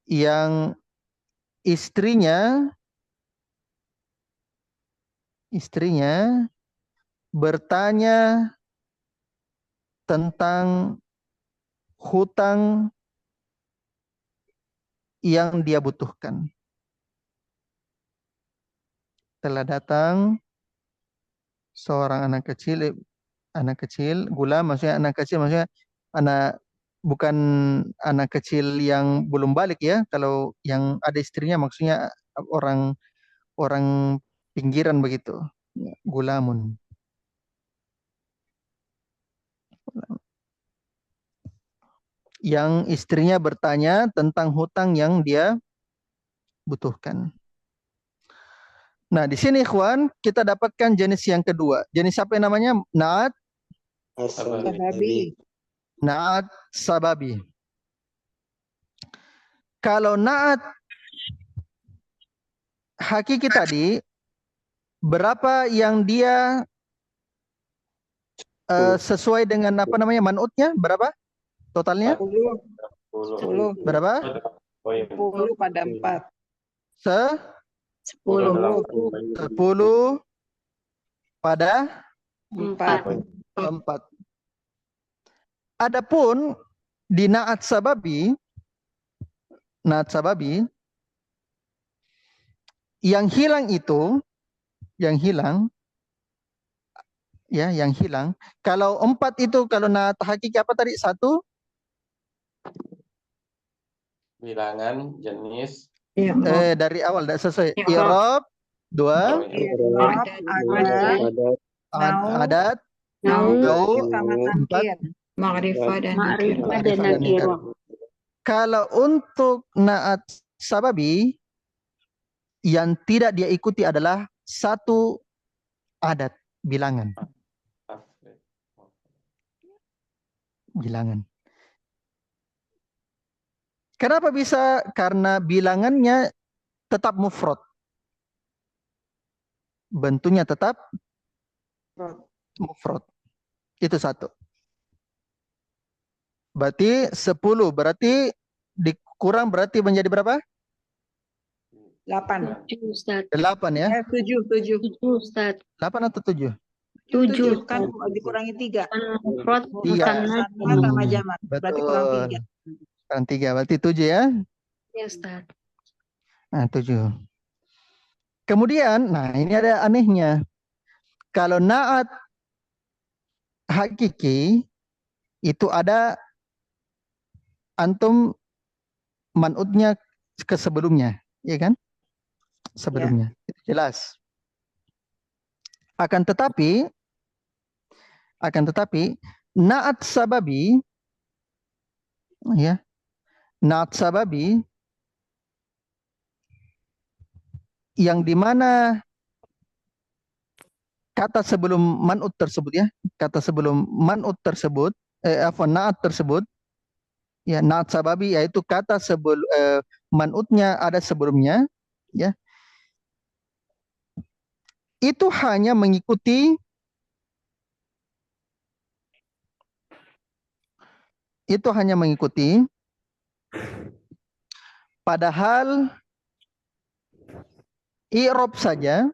yang istrinya bertanya tentang hutang yang dia butuhkan. Telah datang seorang anak kecil, gulam maksudnya anak kecil, maksudnya bukan anak kecil yang belum balik ya. Kalau yang ada istrinya maksudnya orang pinggiran begitu. Gulamun. Yang istrinya bertanya tentang hutang yang dia butuhkan. Nah, di sini ikhwan kita dapatkan jenis yang kedua. Jenis apa yang namanya? Na'at As-sababi. Na'at sababi. Kalau na'at hakiki tadi, berapa yang dia sesuai dengan apa namanya man'utnya? Berapa totalnya? 10 Berapa? 10 pada 4. 10. 10 pada 4. 4. Adapun di na'at sababi yang hilang itu, yang hilang. Kalau 4 itu, kalau na'at hakiki apa tadi? 1 Bilangan, jenis, dari awal tidak sesuai. I'rab. I'rab. 2 adat. Nau. Sama tangkir. Ma'rifah dan Ma'rifah nakirah. dan nakirah. Kalau untuk na'at sababi yang tidak dia ikuti adalah 1 adat, bilangan. Kenapa bisa? Karena bilangannya tetap mufrad. Bentuknya tetap mufrad. Itu 1. Berarti 10, berarti dikurang berarti menjadi berapa? 8. 7 Ustaz. 8 ya? 7. 7 Ustaz. 8 atau 7? 7 Kan dikurangi 3. Mufrad Iya. musanna. Sama jamak. Berarti kurang 3. Kurang 3, berarti 7 ya? Ya Ustaz. Nah, 7. Kemudian, nah ini ada anehnya. Kalau na'at hakiki itu ada antum man'utnya ke sebelumnya, ya kan? Sebelumnya. Itu jelas. Akan tetapi na'at sababi ya. Na'at sababi yang dimana kata sebelum man'ut tersebut ya, na'at tersebut ya, na'at sababi yaitu kata man'utnya ada sebelumnya ya. Itu hanya mengikuti padahal i'rab saja,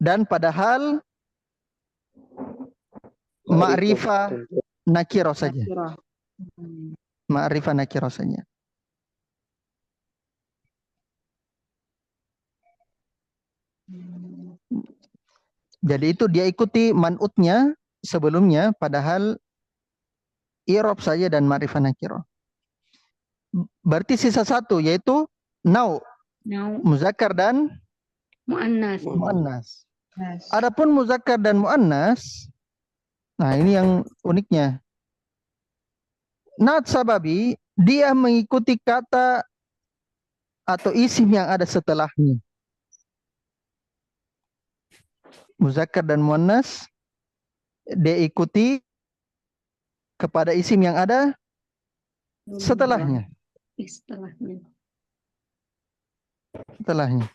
dan padahal ma'rifah nakirah saja. Ma'rifah nakirah saja. Jadi itu dia ikuti man'utnya sebelumnya padahal i'rab saja dan ma'rifah nakirah. Berarti sisa 1 yaitu nau, muzakkar dan muannas. Adapun muzakkar dan muannas, Nah, ini yang uniknya. Na'at sababi, dia mengikuti kata atau isim yang ada setelahnya. Muzakkar dan muannas, dia ikuti kepada isim yang ada setelahnya. Setelahnya. Setelahnya.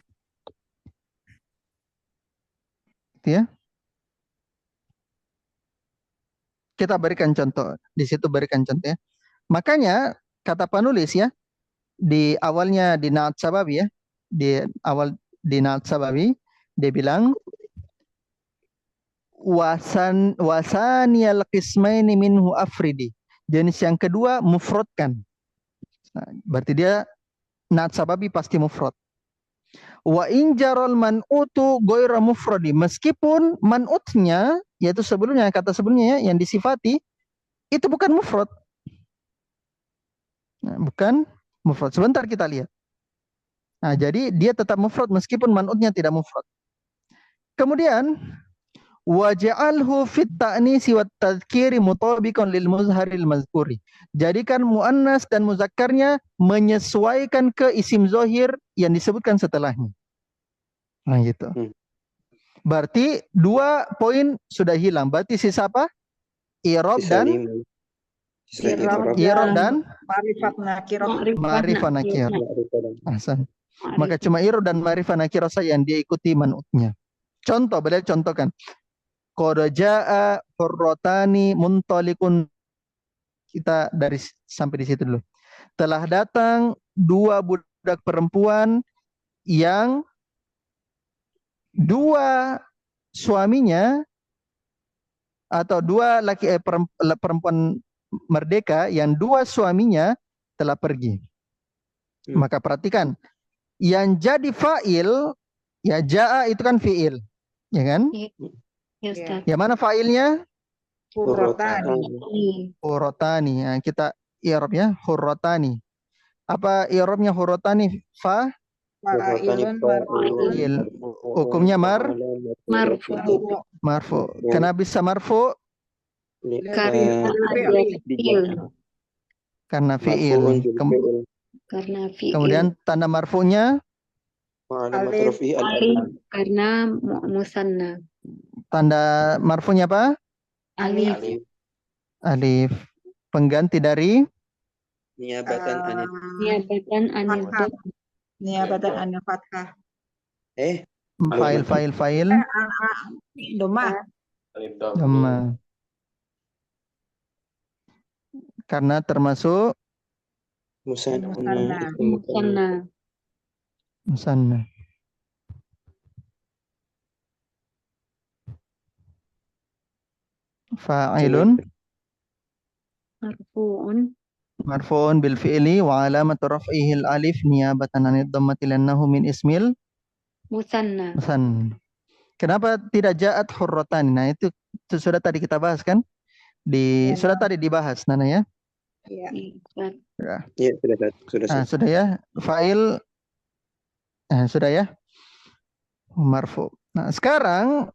Gitu ya. Kita berikan contoh. Di situ berikan contoh ya. Makanya kata penulis ya, di awalnya di Na'at sababi ya, di awal di Na'at sababi, dia bilang wasaniyal qismaini minhu afridi. Jenis yang kedua mufradkan. Nah, berarti dia na'at sababi pasti mufrad. Wa in jaral man'utu ghairu mufradi. Meskipun man'utnya yaitu sebelumnya kata sebelumnya ya, yang disifati itu bukan mufrad. Nah, bukan mufrad. Sebentar kita lihat. Nah, jadi dia tetap mufrad meskipun man'utnya tidak mufrad. Kemudian waj'alhu fit ta'nisi wat tadhkiri mutabiqan lil muzharil mazkuri. Jadikan muannas dan muzakkarnya menyesuaikan ke isim zahir yang disebutkan setelahnya. Nah, gitu. Berarti 2 poin sudah hilang. Berarti sisa apa? I'rab Sisa dan 5. Sisa I'rab i'rab dan ma'rifat nakirah. ma'rifah nakirah. Ma'rifah dan Ahsan. Maka cuma i'rab dan ma'rifah nakirah saja yang dia ikuti man'utnya. Contoh, beliau contohkan. Qad jaa hurratani muntalikun. Kita dari sampai di situ dulu. Telah datang 2 budak perempuan yang 2 suaminya atau 2 perempuan merdeka yang 2 suaminya telah pergi. Maka perhatikan, yang jadi fa'il ya jaa itu kan fi'il, ya kan? Ya, Ustaz. Yang mana fa'ilnya? Hurratani. Hurratani. Nah, kita i'rab ya, hurratani. Apa i'rabnya hurratani? Fa Fa'ilun fa'il. Hukumnya Marfu. marfu. Kenapa bisa marfu? Karena ada fi'il. Karena fi'il. Karena fi'il. Kemudian tanda marfunya Alif karena musanna. tanda marfunya apa? Alif. Alif. Pengganti dari Niabatan anil. Niabatan anil fathah. Niabatan anil fathah. fa'il Domah. dhamma. Karena termasuk musanna. musanna. Fa'ilun Marfu'un. marfu'un bil fi'li wa alamatu raf'ihi al alif niyabatan anid dhammati lannahu min ismil Musanna. musanna. Kenapa tidak ja'at hurratan? Nah, itu sudah tadi kita bahas kan? Sudah tadi dibahas Nana ya? Iya. Ya, sudah. Nah, sudah ya. Fa'il sudah ya. Marfu. Nah, sekarang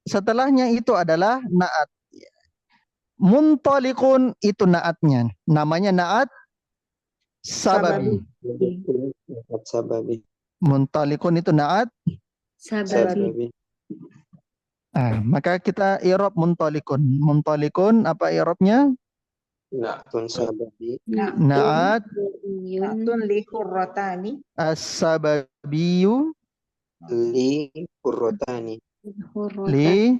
setelahnya itu adalah na'at. Muntalikun itu na'atnya. Namanya na'at sababi. Sababi. Muntalikun itu na'at Sababi. maka kita i'rab muntalikun. Muntalikun apa i'rabnya? Na'tun sababi. Na'at Na'tun li hurratani. as-sababiyu Li hurratani. li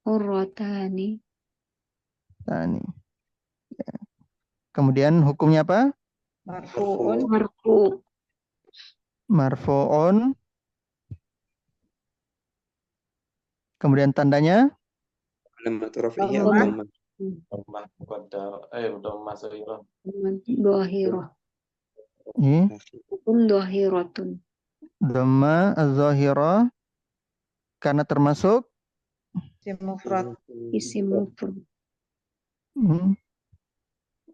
Hurratani. tani. Ya. Kemudian hukumnya apa? Marfu'un. Marfu. Marfu'un. Kemudian tandanya Alamat rafihi Dhammah. Dohirah. Dohiratun. dhamma az-zahira karena termasuk Isim mufrad. Isim mufrad.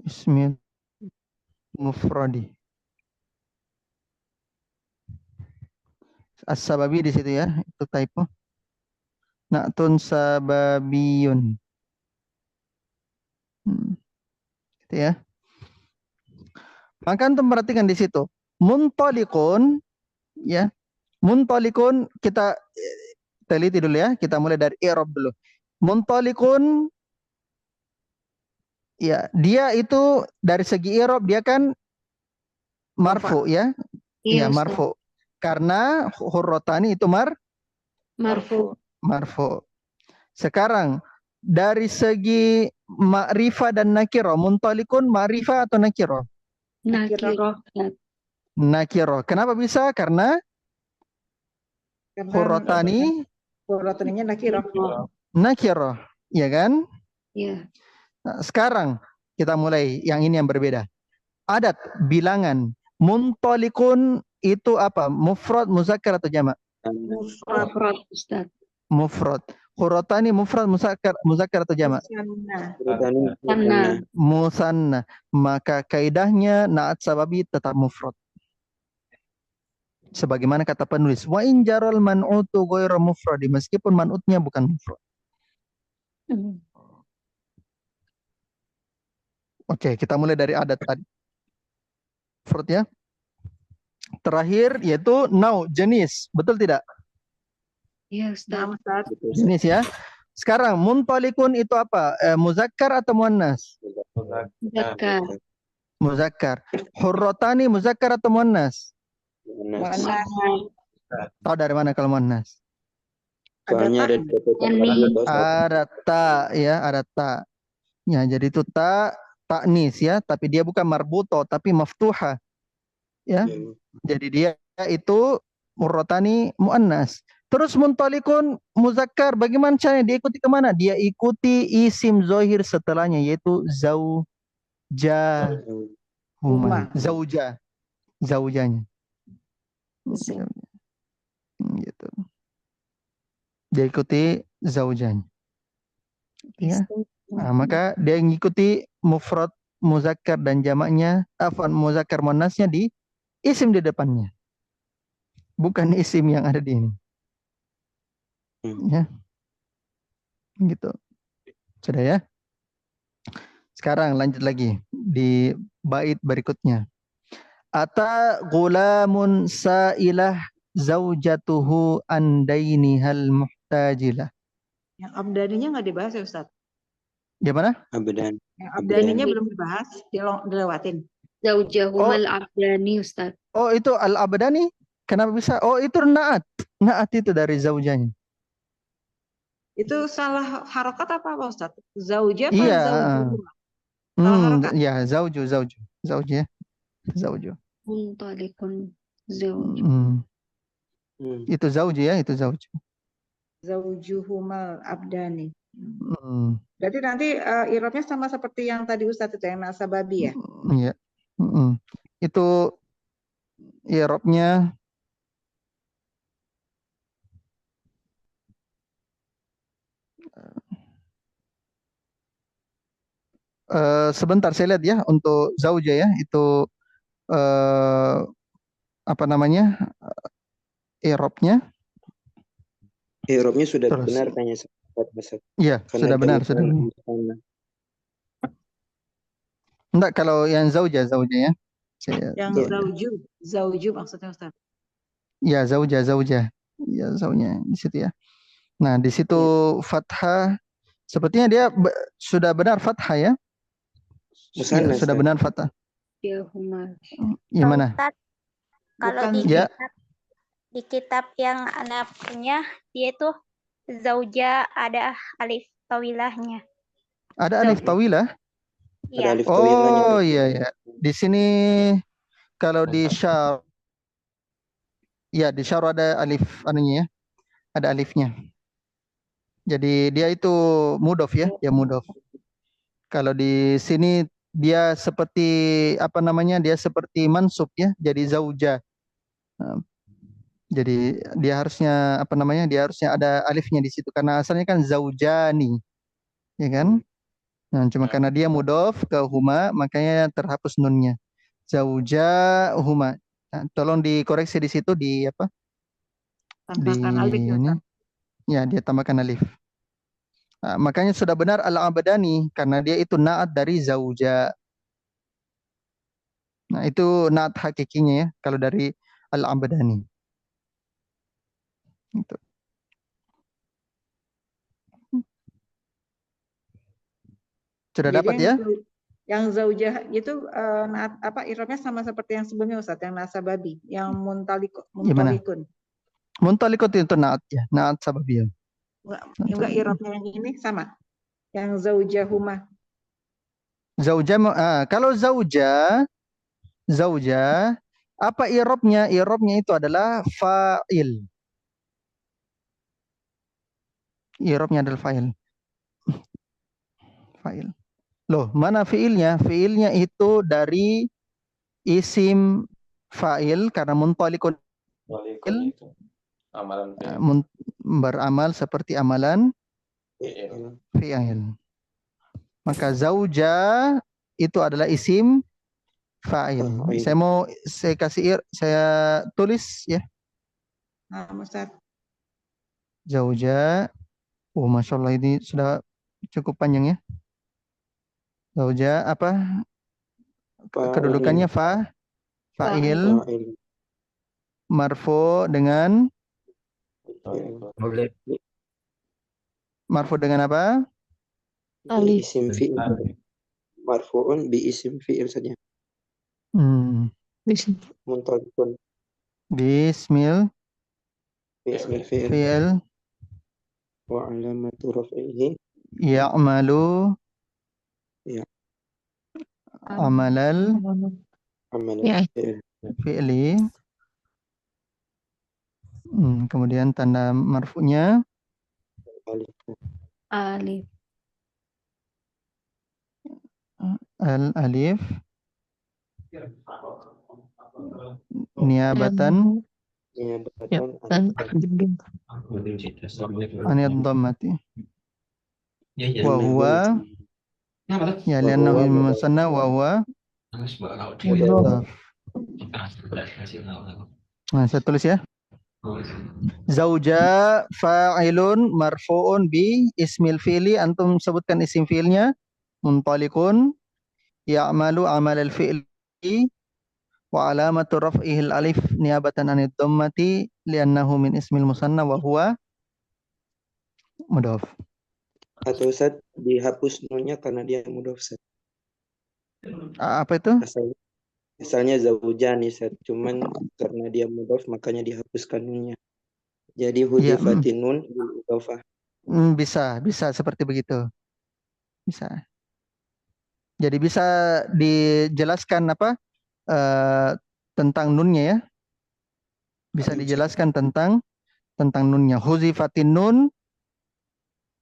ismi mufradi. As-sababi di situ ya, itu typo. Na'tun sababiyun. Gitu ya. Maka antum perhatikan di situ. Muntalikun, ya. Muntalikun kita teliti dulu ya. Kita mulai dari i'rab dulu. Muntalikun, ya, dia itu dari segi i'rab dia kan marfu ya. Iya, Ya, Ustaz. marfu. Karena hurrotani itu Marfu. marfu. Sekarang dari segi ma'rifah dan nakirah, muntalikun ma'rifah atau nakirah? Nakiroh, Ustaz. Nakirah. Kenapa bisa? Karena Karena hurrotani hurrotaninya nakirah. nakirah, ya kan? Iya. Nah, sekarang kita mulai yang ini yang berbeda. Adat bilangan muntalikun itu apa? Mufrad, muzakkar atau jamak? Mufrad. Mufrad, Ustaz. Mufrad. Hurrotani mufrad, muzakkar atau jamak? Musanna. Hurrotani Musanna. Musanna. Maka kaidahnya naat sababi tetap mufrad. Sebagaimana kata penulis, wa in jaral man'utu ghairu mufradi, meskipun man'utnya bukan mufrad. Oke, kita mulai dari adat tadi. Mufrad ya. Terakhir yaitu nau, jenis. Betul tidak? Iya, Ustaz. Nah, Ustaz. Jenis ya. Sekarang muntalikun itu apa? Muzakkar atau muannas? Zakat. Muzakkar. Hurrotani muzakkar atau muannas? Muannas. Tahu dari mana kalau muannas? Soalnya ada Ani. Ada ta ya, ada ta. Ya, jadi itu ta taknis ya, tapi dia bukan marbuto tapi maftuha. Ya. Jadi dia itu murrotani muannas. Terus muntalikun muzakkar, bagaimana caranya? Dia ikuti kemana? Dia ikuti isim zohir setelahnya, yaitu zauja. Huma. Zauja. Zaujanya. Gitu. Dia ikuti zaujanya. Ya. Nah, maka dia mengikuti mufrad, muzakkar dan jamaknya, muzakkar muannasnya di isim di depannya. Bukan isim yang ada di ini. Ya. Gitu. Sudah ya? Sekarang lanjut lagi di bait berikutnya. Ata gulamun sa'ilah zaujatuhu andainihal muhtajilah. Yang abdaninya nggak dibahas ya Ustaz? Gimana? Abadan. Yang abdaninya belum dibahas, dilewatin. Zaujahumal abdani, Ustaz. Oh, itu al-abdani? Kenapa bisa? Oh, itu na'at. Na'at itu dari zaujanya. Itu salah harokat apa Ustaz? Zauja apa Iya. zauju? Salah harokat. Ya, zauju. Zauju ya. Zauju. Muntalikun zauj. Itu zauju ya, itu zauju. Zaujuhumal abdani. Hmm. Berarti nanti i'rabnya sama seperti yang tadi Ustaz itu yang nasababi ya? Iya. Itu i'rabnya sebentar saya lihat ya untuk zauja ya, itu apa namanya? I'rabnya. I'rabnya sudah Terus. benar tanya sahabat Ustaz. Iya, Karena sudah benar, tadi sudah benar. sana. Enggak, kalau yang zauja ya. Yang zauju maksudnya Ustaz. Ya, zauja. Ya, zaunya di situ ya. Nah, di situ fathah sepertinya dia sudah benar fathah ya. Musanna, Sudah Ustaz. benar fathah. Ya, humal. Gimana? Ustaz, kalau Bukan. di Ya. di kitab yang anak punya, dia itu zauja ada alif tawilahnya. Ada alif tawilah? Ada Iya. alif tawilahnya. Oh, iya. Di sini kalau di syar, ya di syar ada alif anunya ya. Ada alifnya. Jadi dia itu mudhof ya, dia mudhof. Kalau di sini dia seperti apa namanya? Dia seperti mansub ya, jadi zauja. Jadi dia harusnya apa namanya? Dia harusnya ada alifnya di situ karena asalnya kan zaujani. Ya kan? Nah, cuma karena dia mudhof ke huma makanya terhapus nunnya. Zauja huma. Nah, tolong dikoreksi di situ di apa? Tambahkan alif ya ini. Ustaz. Ya, dia tambahkan alif. Nah, makanya sudah benar al-abdani karena dia itu naat dari zauja. Nah, itu naat hakikinya ya kalau dari Al-Abadani. Itu. Sudah Jadi dapat ya? yang zaujah itu irobnya sama seperti yang sebelumnya Ustaz, yang nasababi, yang Gimana? muntalikun. Muntalikun itu naat ya, naat sababiyah. Enggak irobnya yang ini sama. Yang zaujahuma. Kalau zauja, apa irobnya? Irobnya itu adalah fa'il. Irobnya adalah fa'il. Fa'il. Loh, mana fiilnya? Fiilnya itu dari isim fa'il karena muntalikun itu amalan beramal seperti amalan fi'il. fi'il. Maka zauja itu adalah isim fa'il. Saya tulis ya. Nah, Ustaz. Zauja. Oh, Masya Allah ini sudah cukup panjang ya. Zauja apa? Kedudukannya fa'il. Marfu dengan apa? Alif. Isim fi'il. Marfu'un bi isim fi'il saja. Muntalikun Bismil bi ismil fi'il. fi'il Wa alamatu raf'ihi ya'malu Ya. amalal amalan Ya. fi'il. fi'li. Kemudian tanda marfu'nya Alif. Alif. al-alif niabatan Niyabatan anid dhammati wa huwa ya li'annahu musanna wa huwa mudhaf. Nah, saya tulis ya. Zauja fa'ilun marfu'un bi ismil fi'li, antum sebutkan isim fi'ilnya muntalikun ya'malu amal al-fi'li wa alamatu raf'ihi al-alif niabatan anid dhammati li'annahu min ismil musanna wa huwa mudhaf. Atau Ustaz dihapus nunnya karena dia mudhaf Ustaz. Apa itu? Asalnya zaujani Ustaz, cuman karena dia mudhaf makanya dihapuskan nunnya. Jadi hudifatin nun bil idhofah. Bisa seperti begitu. Bisa. Jadi bisa dijelaskan apa? Tentang nunnya ya. Bisa dijelaskan tentang nunnya. Huzifatin nun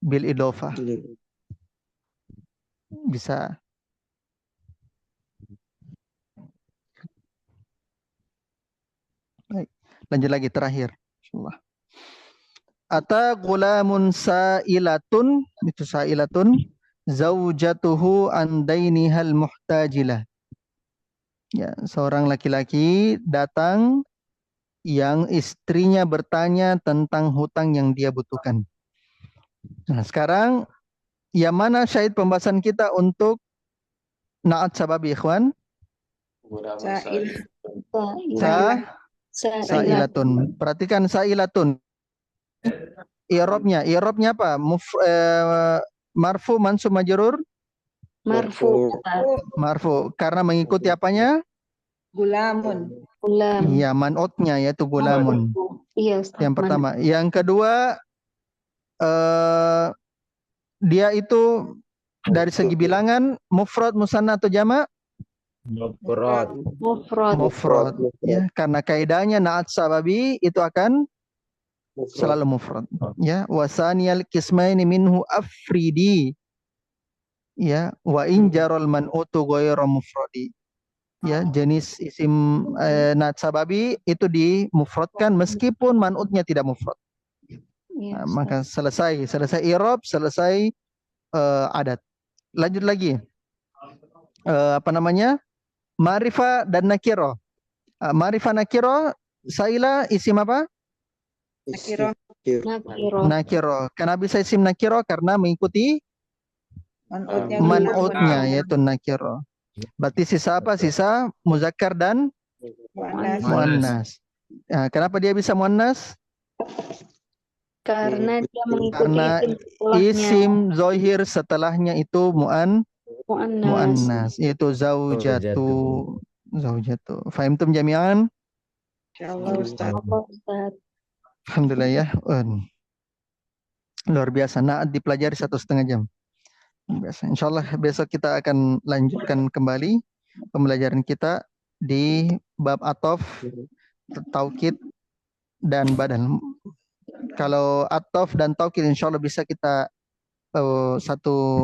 bil idhofah. Bisa. Baik. Lanjut lagi terakhir. Insyaallah. Ata gulamun sa'ilatun, itu sa'ilatun, zaujatuhu an dainihal muhtajilah. Ya, seorang laki-laki datang yang istrinya bertanya tentang hutang yang dia butuhkan. Nah, sekarang yang mana syahid pembahasan kita untuk naat sababi, ikhwan? Sa'ilatun. Perhatikan sa'ilatun. I'rabnya apa? Marfu, mansub, majrur? Marfu. Karena mengikuti apanya? Gulamun. Iya, man'utnya yaitu gulamun. Iya, Ustaz. Yang pertama. Yang kedua, dia itu dari segi bilangan mufrad, musanna atau jama'? Mufrad. Ya, karena kaidahnya naat sababi itu akan selalu mufrad. Ya, wasaniyal qismaini minhu afridi. Ya, wa in jaral man'utu ghairu mufradi. Ya, jenis isim naat sababi itu dimufradkan meskipun man'utnya tidak mufrad. Iya, Maka selesai i'rab, selesai adat. Lanjut lagi. Apa namanya? Ma'rifah dan nakiro. Ma'rifah nakiro, Saila isim apa? Nakiro. Kenapa bisa isim nakiro? Karena mengikuti man'utnya yaitu nakiro. Berarti sisa apa? Sisa muzakkar dan Muannas. muannas. Kenapa dia bisa muannas? Karena dia mengikuti Karena isim setelahnya. isim zohir setelahnya itu Muannas. muannas, yaitu zaujatu. Zaujatu. Fahimtum jami'an? Insyaallah Ustaz. Allah, Ustaz. Alhamdulillah ya. Luar biasa. Nah, dipelajari 1,5 jam. Biasa. Insyaallah besok kita akan lanjutkan kembali pembelajaran kita di bab atof, taukid, dan badal. Kalau atof dan taukid insyaallah bisa kita satu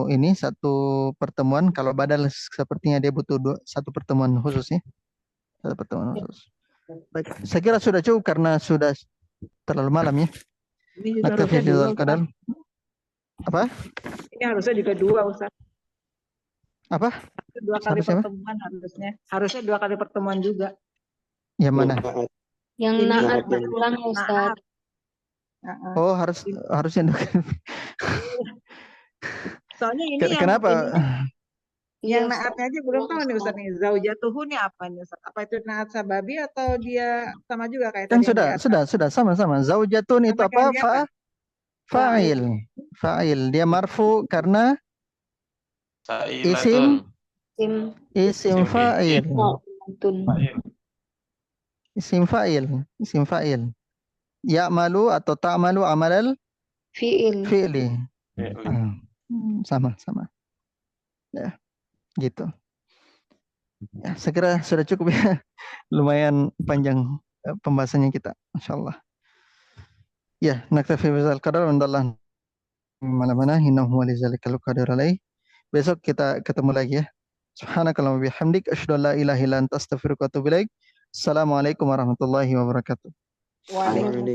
pertemuan. Kalau badal sepertinya dia butuh satu pertemuan khusus ya. Satu pertemuan khusus. Baik, saya kira sudah cukup karena sudah terlalu malam ya. Ini juga Naktafi harusnya dua, bidzal Ustaz. qadar. Apa? Ini harusnya juga dua, Ustaz. Apa? Dua kali Harusnya apa? pertemuan harusnya. Harusnya 2 kali pertemuan juga. Yang mana? Yang Ini naat Ustaz. berulang ya, Ustaz. Heeh. Oh, harusnya Soalnya ini yang kenapa? yang Iya, naatnya aja belum tahu nih Ustaz nih. Zaujatuhu nih apa nih Ustaz? Apa itu naat sababi atau dia sama juga kayak Kan tadi yang di atas? sudah sama-sama. Zaujatun itu Sama kayak apa? di atas. Fa'il. Fa'il. Dia marfu karena isim fa'il. Isim fa'il. Ya'malu atau ta'malu amalal fi'li. Sama. Ya, gitu. Ya, saya kira sudah cukup ya. Lumayan panjang pembahasannya kita, insyaallah. Ya, naktafi bidzal qadar wallahu mana innahu walizalikal qadir alaih. Besok kita ketemu lagi ya. Subhanakallahumma bihamdik asyhadu an la ilaha illa anta astaghfiruka wa atubu ilaik. Assalamualaikum warahmatullahi wabarakatuh. Waalaikumsalam.